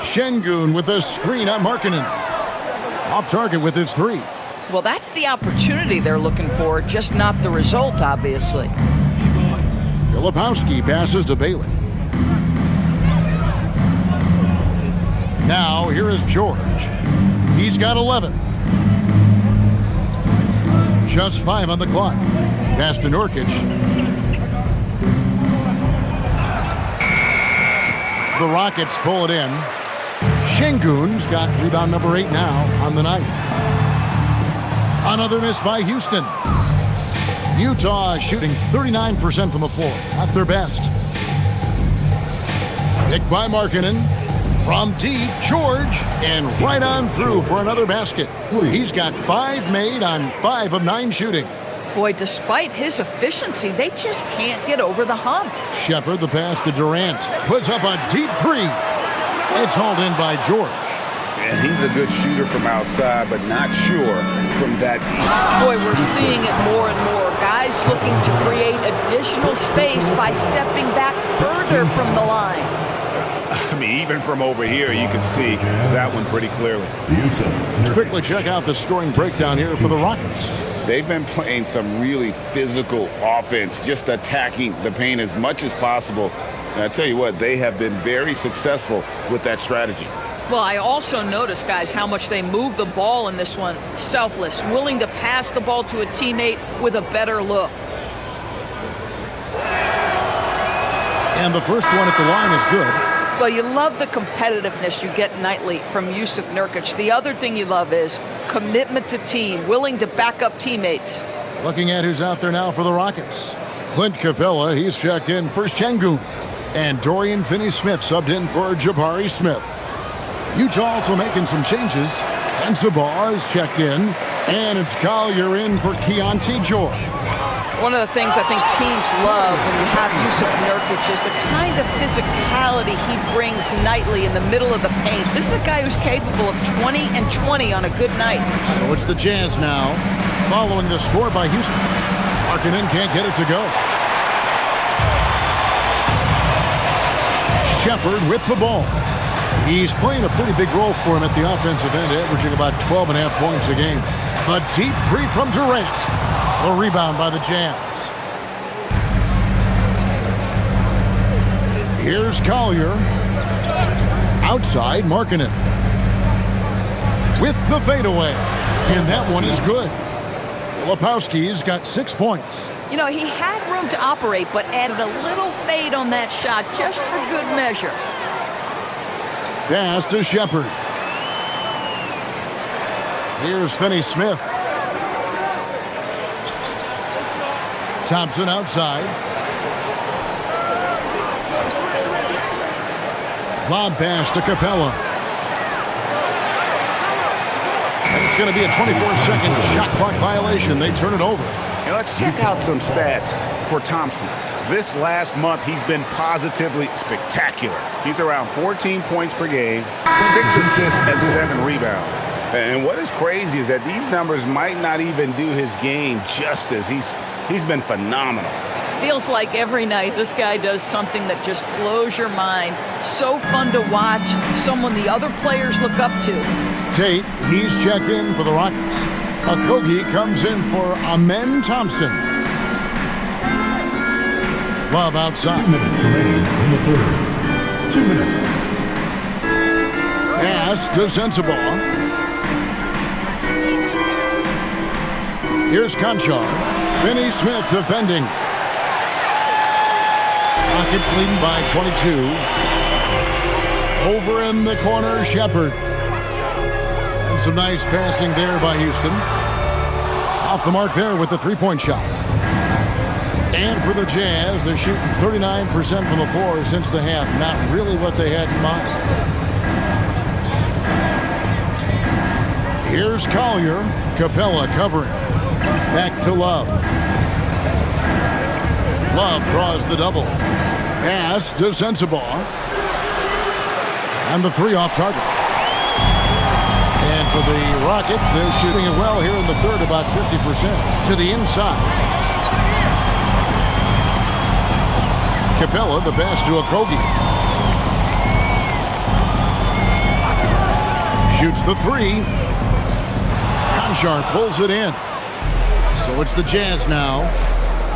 Speaker 1: Sengun with a screen on Markkanen. Off target with his 3.
Speaker 2: Well, that's the opportunity they're looking for, just not the result, obviously.
Speaker 1: Filipowski passes to Bailey. Now, here is George. He's got 11. Just 5 on the clock. Pass to Nurkic. The Rockets pull it in. Sengun's got rebound number 8 now on the night. Another miss by Houston. Utah shooting 39% from the floor. Not their best. Picked by Markkanen. From deep, George. And right on through for another basket. He's got 5 made on 5 of 9 shooting.
Speaker 2: Boy, despite his efficiency, they just can't get over the hump.
Speaker 1: Shepard, the pass to Durant. Puts up a deep 3. It's hauled in by George.
Speaker 4: And he's a good shooter from outside, but not sure from that deep.
Speaker 2: Boy, we're seeing it more and more. Guys looking to create additional space by stepping back further from the line.
Speaker 4: I mean, even from over here, you can see that one pretty clearly.
Speaker 1: Let's quickly check out the scoring breakdown here for the Rockets.
Speaker 3: They've been playing some really physical offense, just attacking the paint as much as possible. And I tell you what, they have been very successful with that strategy.
Speaker 2: Well, I also noticed, guys, how much they move the ball in this one. Selfless, willing to pass the ball to a teammate with a better look.
Speaker 1: And the first one at the line is good.
Speaker 2: Well, you love the competitiveness you get nightly from Jusuf Nurkic. The other thing you love is commitment to team, willing to back up teammates.
Speaker 1: Looking at who's out there now for the Rockets. Clint Capella, he's checked in for Şengün. And Dorian Finney-Smith subbed in for Jabari Smith. Utah also making some changes. Sensabaugh is checked in. And it's Collier in for Keontae George.
Speaker 2: One of the things I think teams love when you have Jusuf Nurkic is the kind of physicality he brings nightly in the middle of the paint. This is a guy who's capable of 20 and 20 on a good night.
Speaker 1: So it's the Jazz now, following the score by Houston. Markkanen can't get it to go. Shepard with the ball. He's playing a pretty big role for him at the offensive end, averaging about 12.5 points a game. A deep three from Durant. A rebound by the Jazz. Here's Collier. Outside, Markkanen. With the fadeaway. And that one is good. Filipowski's got 6 points.
Speaker 2: You know, he had room to operate, but added a little fade on that shot just for good measure.
Speaker 1: Pass to Shepard. Here's Finney-Smith. Thompson outside. Lob pass to Capella. And it's going to be a 24-second shot clock violation. They turn it over.
Speaker 4: And let's check out some stats for Thompson. This last month, he's been positively spectacular. He's around 14 points per game, 6 assists, and 7 rebounds. And what is crazy is that these numbers might not even do his game justice. He's been phenomenal.
Speaker 2: Feels like every night this guy does something that just blows your mind. So fun to watch, someone the other players look up to.
Speaker 1: Tate, he's checked in for the Rockets. Okogie comes in for Amen Thompson. Love outside.
Speaker 6: 2 minutes remaining in the third. 2 minutes.
Speaker 1: Pass to Sensabaugh. Here's Conchar. Finney-Smith defending. Rockets leading by 22. Over in the corner, Shepard. And some nice passing there by Houston. Off the mark there with the three-point shot. And for the Jazz, they're shooting 39% from the floor since the half. Not really what they had in mind. Here's Collier. Capella covering. Back to Love. Love draws the double. Pass to Sensabaugh. And the three off target. And for the Rockets, they're shooting it well here in the third, about 50%. To the inside. Capella, the pass to Okogie. Shoots the three. Conchar pulls it in. So it's the Jazz now.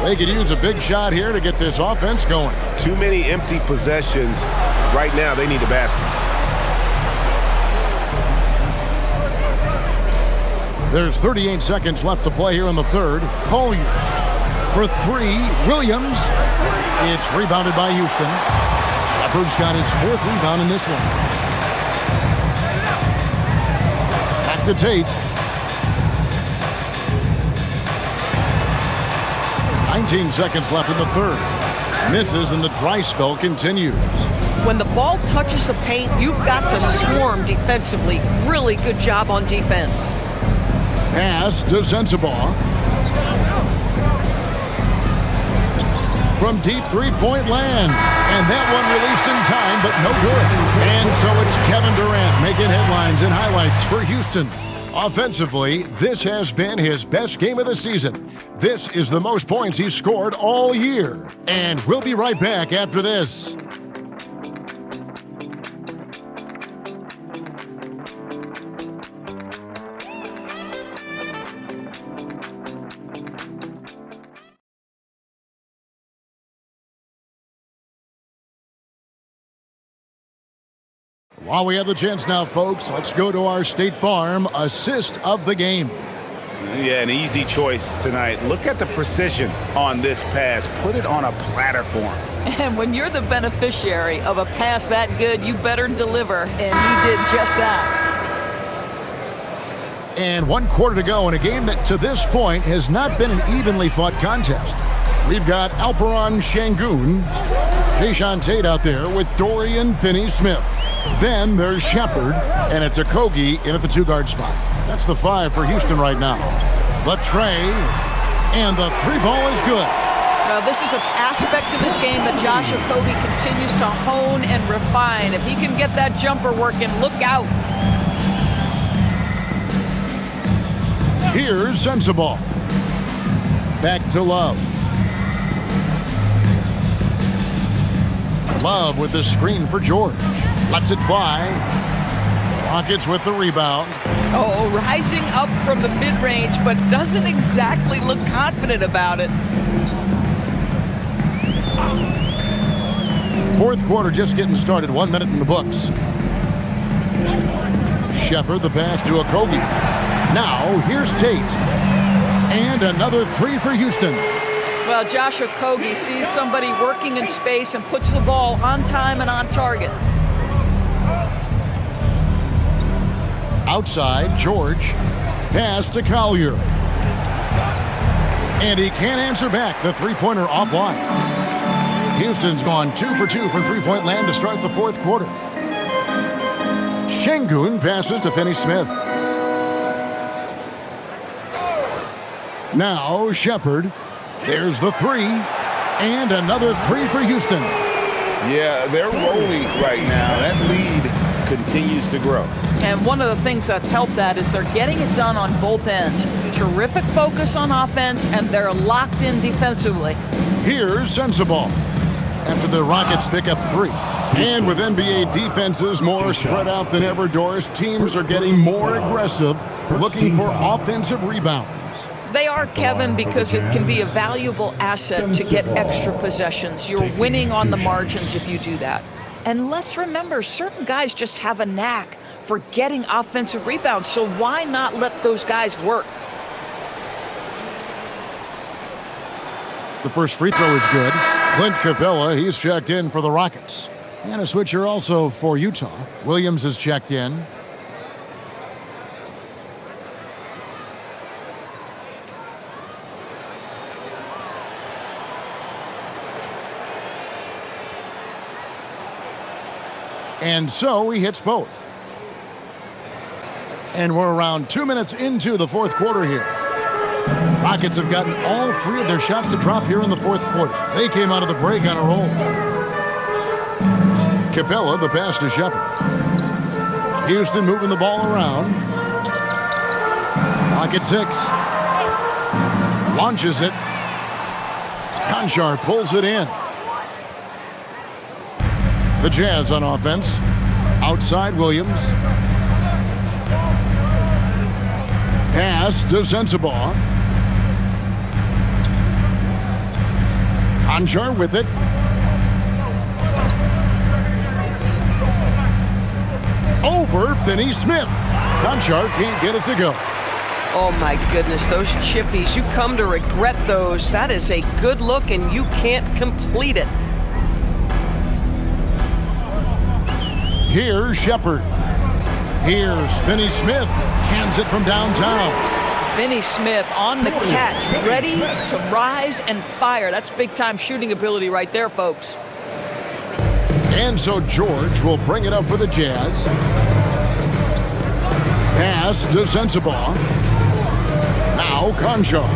Speaker 1: They could use a big shot here to get this offense going.
Speaker 4: Too many empty possessions. Right now, they need a basket.
Speaker 1: There's 38 seconds left to play here in the third. Collier for three. Williams. It's rebounded by Houston. Shepard's got his fourth rebound in this one. Back to Tate. 19 seconds left in the third. Misses and the dry spell continues.
Speaker 2: When the ball touches the paint, you've got to swarm defensively. Really good job on defense.
Speaker 1: Pass to Sensabaugh. From deep three-point land. And that one released in time, but no good. And so it's Kevin Durant making headlines and highlights for Houston. Offensively, this has been his best game of the season. This is the most points he's scored all year. And we'll be right back after this. While we have the chance now, folks, let's go to our State Farm assist of the game.
Speaker 4: Yeah, an easy choice tonight. Look at the precision on this pass. Put it on a platter for him.
Speaker 2: And when you're the beneficiary of a pass that good, you better deliver. And he did just that.
Speaker 1: And 1 quarter to go in a game that to this point has not been an evenly fought contest. We've got Alperon Şengün, Jae'Sean Tate out there with Dorian Finney-Smith. Then there's Shepard, and it's Okogie in at the 2-guard spot. That's the 5 for Houston right now. The tray, and the 3 ball is good.
Speaker 2: Now, this is an aspect of this game that Josh Okogie continues to hone and refine. If he can get that jumper working, look out.
Speaker 1: Here's Sensabaugh. Back to Love. Love with the screen for George. Lets it fly. Rockets with the rebound.
Speaker 2: Oh, rising up from the mid-range, but doesn't exactly look confident about it.
Speaker 1: Fourth quarter just getting started. 1 minute in the books. Shepard, the pass to Okogie. Now, here's Tate. And another 3 for Houston.
Speaker 2: Well, Josh Okogie sees somebody working in space and puts the ball on time and on target.
Speaker 1: Outside, George. Pass to Collier. And he can't answer back. The three-pointer offline. Houston's gone 2 for 2 from three-point land to start the fourth quarter. Şengün passes to Finney-Smith. Now Shepard. There's the 3. And another 3 for Houston.
Speaker 4: Yeah, they're rolling right now. That lead continues to grow.
Speaker 2: And one of the things that's helped that is they're getting it done on both ends. Terrific focus on offense, and they're locked in defensively.
Speaker 1: Here's Sensabaugh. After the Rockets pick up 3. And with NBA defenses more spread out than ever, Doris, teams are getting more aggressive, looking for offensive rebounds.
Speaker 2: They are, Kevin, because it can be a valuable asset to get extra possessions. You're winning on the margins if you do that. And let's remember, certain guys just have a knack for getting offensive rebounds, so why not let those guys work?
Speaker 1: The first free throw is good. Clint Capella, he's checked in for the Rockets. And a switcher also for Utah. Williams is checked in. And so he hits both. And we're around 2 minutes into the fourth quarter here. Rockets have gotten all 3 of their shots to drop here in the fourth quarter. They came out of the break on a roll. Capella, the pass to Shepard. Houston moving the ball around. Rocket 6. Launches it. Konchar pulls it in. The Jazz on offense. Outside Williams. Pass to Sensabaugh. Konchar with it. Over Finney-Smith. Konchar can't get it to go.
Speaker 10: Oh my goodness, those chippies, you come to regret those. That is a good look and you can't complete it.
Speaker 1: Here's Shepard. Here's Finney-Smith. Cans it from downtown.
Speaker 2: Finney-Smith on the catch, ready to rise and fire. That's big-time shooting ability right there, folks.
Speaker 1: And so George will bring it up for the Jazz. Pass to Sensabaugh. Now Konchar.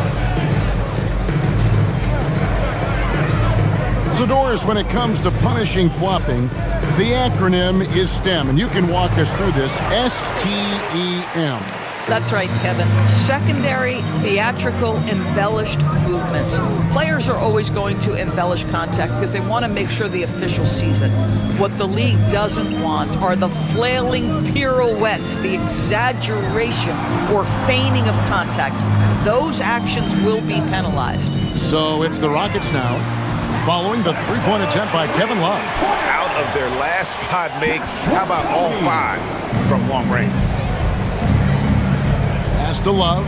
Speaker 1: So Doris, when it comes to punishing flopping, the acronym is STEM, and you can walk us through this. STEM.
Speaker 2: That's right, Kevin. Secondary, theatrical, embellished movements. Players are always going to embellish contact because they want to make sure the official sees it. What the league doesn't want are the flailing pirouettes, the exaggeration or feigning of contact. Those actions will be penalized.
Speaker 1: So it's the Rockets now, following the three-point attempt by Kevin Love.
Speaker 4: Out of their last 5 makes, how about all 5 from long range?
Speaker 1: Pass to Love.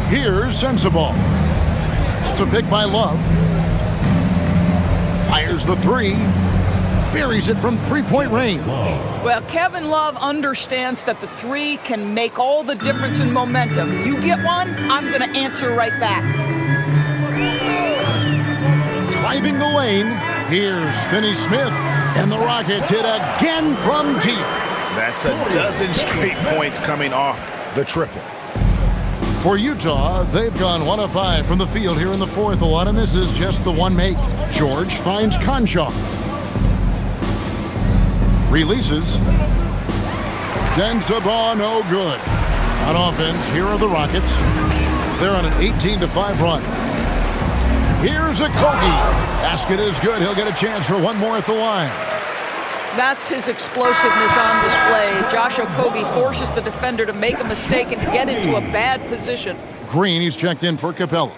Speaker 1: Here's Sensabaugh. It's a pick by Love. Fires the 3. Buries it from three-point range.
Speaker 2: Well, Kevin Love understands that the 3 can make all the difference in momentum. You get one, I'm going to answer right back.
Speaker 1: driving the lane. Here's Finney Smith, and the Rockets hit again from deep.
Speaker 4: That's a dozen straight points coming off the triple.
Speaker 1: For Utah, they've gone 1 of 5 from the field here in the fourth. A lot of misses, just the one make. George finds Concha. Releases. Sends the ball, no good. On offense, here are the Rockets. They're on an 18-5 run. Here's a Kogi. Basket is good. He'll get a chance for one more at the line.
Speaker 2: That's his explosiveness on display. Josh Okogie forces the defender to make a mistake and get into a bad position.
Speaker 1: Green, he's checked in for Capella.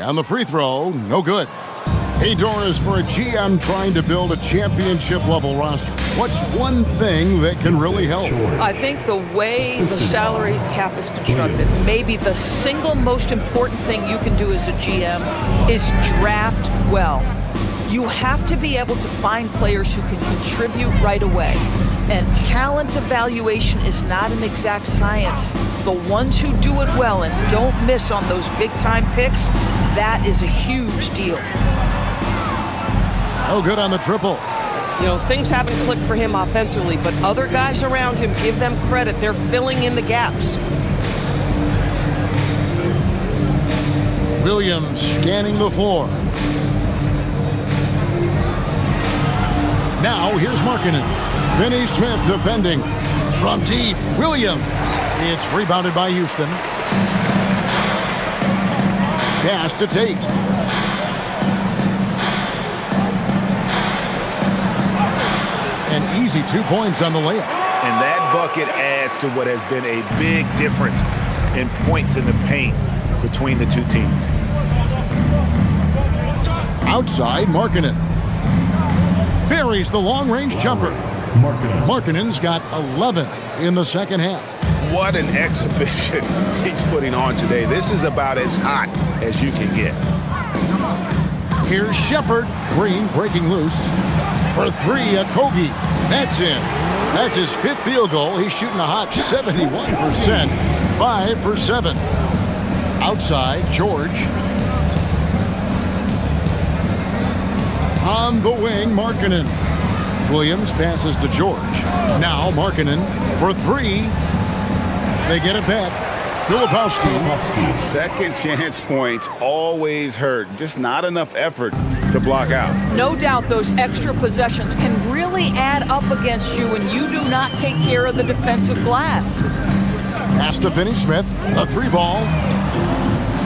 Speaker 1: On the free throw, no good. Hey, Doris, for a GM trying to build a championship-level roster, what's one thing that can really help?
Speaker 2: I think the way the salary cap is constructed, maybe the single most important thing you can do as a GM is draft well. You have to be able to find players who can contribute right away. And talent evaluation is not an exact science. The ones who do it well and don't miss on those big-time picks, that is a huge deal.
Speaker 1: Oh, good on the triple.
Speaker 10: You know, things haven't clicked for him offensively, but other guys around him, give them credit. They're filling in the gaps.
Speaker 1: Williams scanning the floor. Now, here's Markkanen. Finney Smith defending from deep. Williams. It's rebounded by Houston. Pass to Tate. An easy 2 points on the layup.
Speaker 4: And that bucket adds to what has been a big difference in points in the paint between the two teams.
Speaker 1: Outside, Markkanen. Buries the long-range jumper. Markkanen's got 11 in the second half.
Speaker 4: What an exhibition he's putting on today. This is about as hot as you can get.
Speaker 1: Here's Shepherd. Green breaking loose. For three, Okogie. That's in. That's his fifth field goal. He's shooting a hot 71%. 5 for 7. Outside, George. On the wing, Markkanen. Williams passes to George. Now Markkanen for three. They get it back. Filipowski.
Speaker 4: Second chance points always hurt. Just not enough effort to block out.
Speaker 2: No doubt those extra possessions can really add up against you when you do not take care of the defensive glass.
Speaker 1: Pass to Finney Smith. A three ball.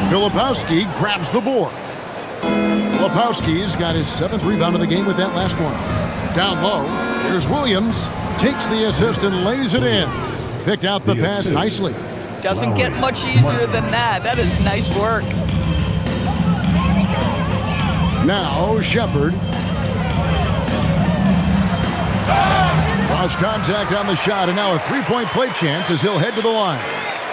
Speaker 1: Filipowski grabs the board. Filipowski's got his 7th rebound of the game with that last one. Down low, here's Williams. Takes the assist and lays it in. Picked out the pass nicely.
Speaker 2: Doesn't get much easier than that. That is nice work.
Speaker 1: Now Shepherd. Cross contact on the shot, and now a three-point play chance as he'll head to the line.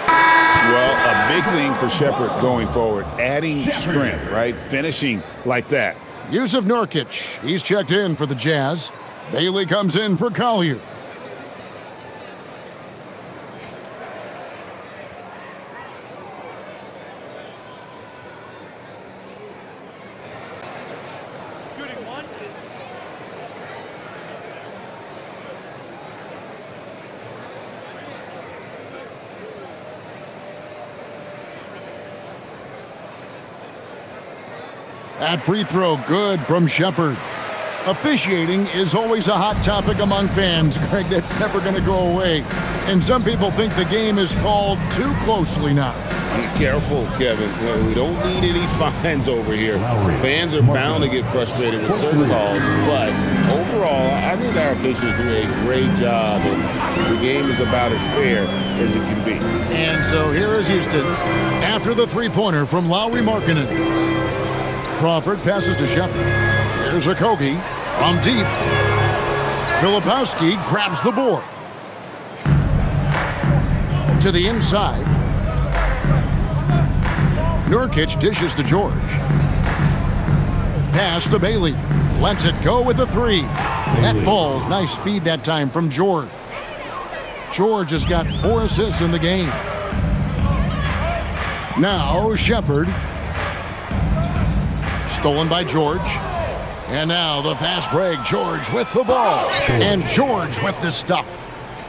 Speaker 4: Well, a big thing for Shepherd going forward, adding strength, right? Finishing like that.
Speaker 1: Yusuf Nurkic, he's checked in for the Jazz. Bailey comes in for Collier. That free throw good from Shepherd. Officiating is always a hot topic among fans, Greg. That's never going to go away. And some people think the game is called too closely now.
Speaker 3: Be careful, Kevin. We don't need any fines over here. Fans are bound to get frustrated with certain calls, but overall, I think our officials do a great job, and the game is about as fair as it can be.
Speaker 1: And so here is Houston after the three-pointer from Lauri Markkanen. Crawford passes to Shepherd. Here's Okogie from deep. Filipowski grabs the board. To the inside. Nurkic dishes to George. Pass to Bailey. Lets it go with the 3. That falls. Nice feed that time from George. George has got 4 assists in the game. Now Shepherd. Stolen by George. And now the fast break. George with the ball. And George with the stuff.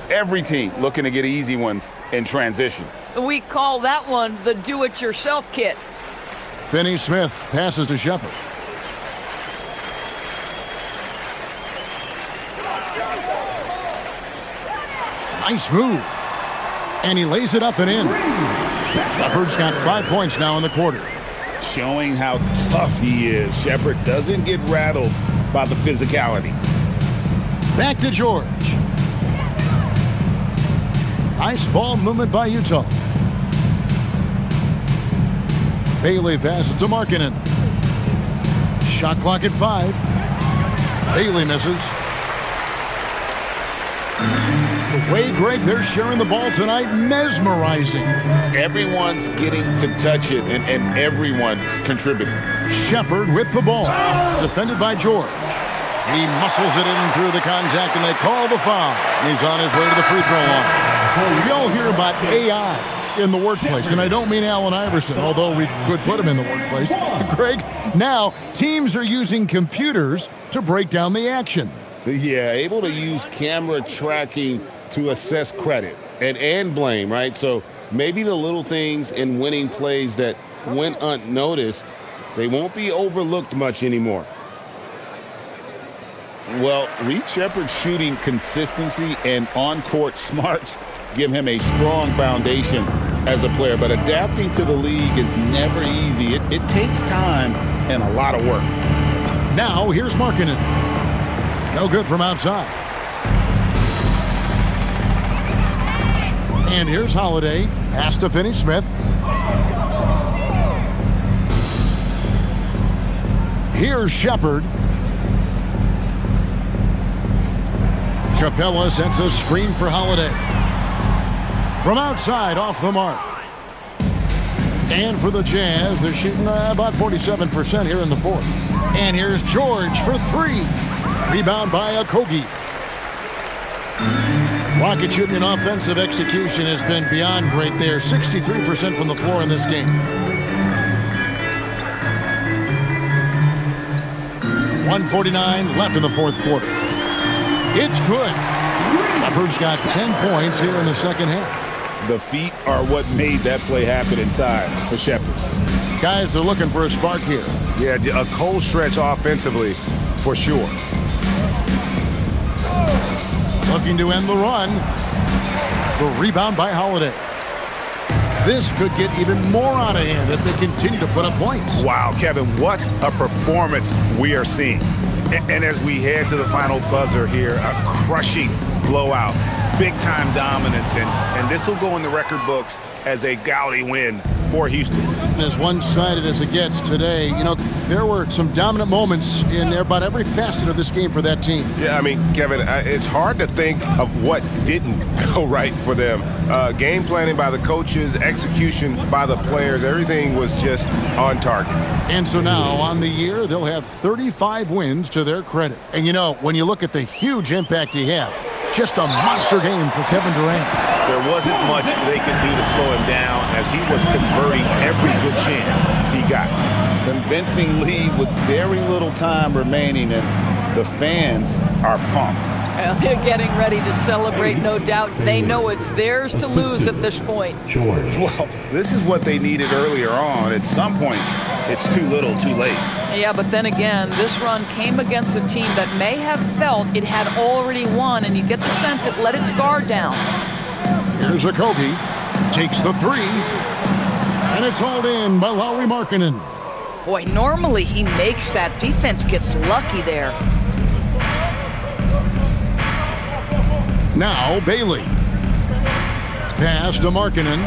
Speaker 4: Every team looking to get easy ones in transition.
Speaker 2: We call that one the do-it-yourself kit.
Speaker 1: Finney-Smith passes to Shepherd. Nice move. And he lays it up and in. Shepherd's got 5 points now in the quarter.
Speaker 4: Showing how tough he is. Shepherd doesn't get rattled by the physicality.
Speaker 1: Back to George. Nice ball movement by Utah. Bailey passes to Markkanen. Shot clock at 5. Bailey misses. The way, Greg, they're sharing the ball tonight, mesmerizing.
Speaker 4: Everyone's getting to touch it, and everyone's contributing.
Speaker 1: Shepherd with the ball. Defended by George. He muscles it in through the contact, and they call the foul. He's on his way to the free throw line. We all hear about AI in the workplace, and I don't mean Allen Iverson, although we could put him in the workplace. Greg, now teams are using computers to break down the action.
Speaker 3: Yeah, able to use camera tracking to assess credit and blame, right? So maybe the little things in winning plays that went unnoticed, they won't be overlooked much anymore. Well, Reed Shepherd's shooting consistency and on-court smarts give him a strong foundation as a player, but adapting to the league is never easy. It takes time and a lot of work.
Speaker 1: Now here's Markkanen. No good from outside. And here's Holiday. Pass to Finney-Smith. Here's Shepherd. Capella sends a screen for Holiday. From outside, off the mark. And for the Jazz, they're shooting about 47% here in the fourth. And here's George for 3. Rebound by Okogie. Rocket shooting and offensive execution has been beyond great there. 63% from the floor in this game. 1:49 left in the fourth quarter. It's good. Shepherd's got 10 points here in the second half.
Speaker 4: The feet are what made that play happen inside for Shepherd.
Speaker 1: Guys are looking for a spark here.
Speaker 4: Yeah, a cold stretch offensively for sure.
Speaker 1: Looking to end the run. The rebound by Holiday. This could get even more out of hand if they continue to put up points.
Speaker 4: Wow, Kevin, what a performance we are seeing. And as we head to the final buzzer here, a crushing blowout, big-time dominance, and this will go in the record books as a gaudy win for Houston.
Speaker 1: As one-sided as it gets today, you know, there were some dominant moments in about every facet of this game for that team.
Speaker 11: Yeah, I mean, Kevin, it's hard to think of what didn't go right for them. Game planning by the coaches, execution by the players, everything was just on target.
Speaker 1: And so now, on the year, they'll have 35 wins to their credit. And, you know, when you look at the huge impact he had, just a monster game for Kevin Durant.
Speaker 4: There wasn't much they could do to slow him down as he was converting every good chance he got.
Speaker 3: Convincing lead with very little time remaining, and the fans are pumped.
Speaker 2: Well, they're getting ready to celebrate, no doubt. They know it's theirs to lose at this point.
Speaker 6: George.
Speaker 4: Well, this is what they needed earlier on. At some point, it's too little, too late.
Speaker 2: Yeah, but then again, this run came against a team that may have felt it had already won, and you get the sense it let its guard down.
Speaker 1: Here's Okogie. Takes the 3. And it's hauled in by Lauri Markkanen.
Speaker 2: Boy, normally he makes that. Defense gets lucky there.
Speaker 1: Now Bailey. Pass to Markkanen.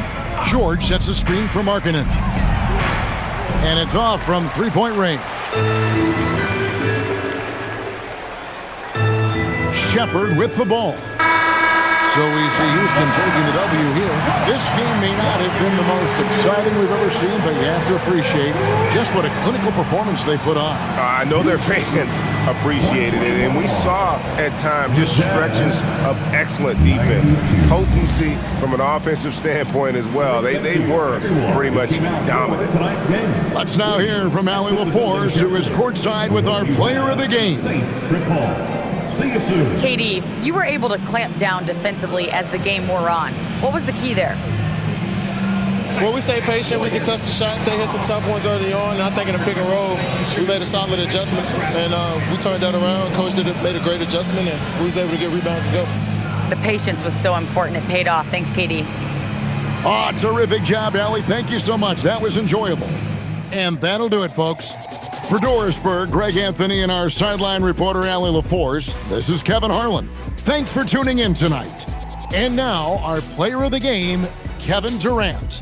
Speaker 1: George sets a screen for Markkanen. And it's off from three-point range. Shepherd with the ball. So we see Houston taking the W here. This game may not have been the most exciting we've ever seen, but you have to appreciate just what a clinical performance they put on.
Speaker 11: I know their fans appreciated it, and we saw at times just stretches of excellent defense, potency from an offensive standpoint as well. They were pretty much dominant.
Speaker 1: Let's now hear from Allie LaForce, who is courtside with our player of the game.
Speaker 5: KD, you were able to clamp down defensively as the game wore on. What was the key there?
Speaker 12: Well, we stayed patient. We could touch the shots. They hit some tough ones early on. And I think in the pick and roll, we made a solid adjustment. And we turned that around. Coach made a great adjustment, and we was able to get rebounds and go.
Speaker 5: The patience was so important. It paid off. Thanks, KD.
Speaker 1: Oh, terrific job, Allie. Thank you so much. That was enjoyable. And that'll do it, folks. For Dorisburg, Greg Anthony, and our sideline reporter, Allie LaForce, this is Kevin Harlan. Thanks for tuning in tonight. And now, our player of the game, Kevin Durant.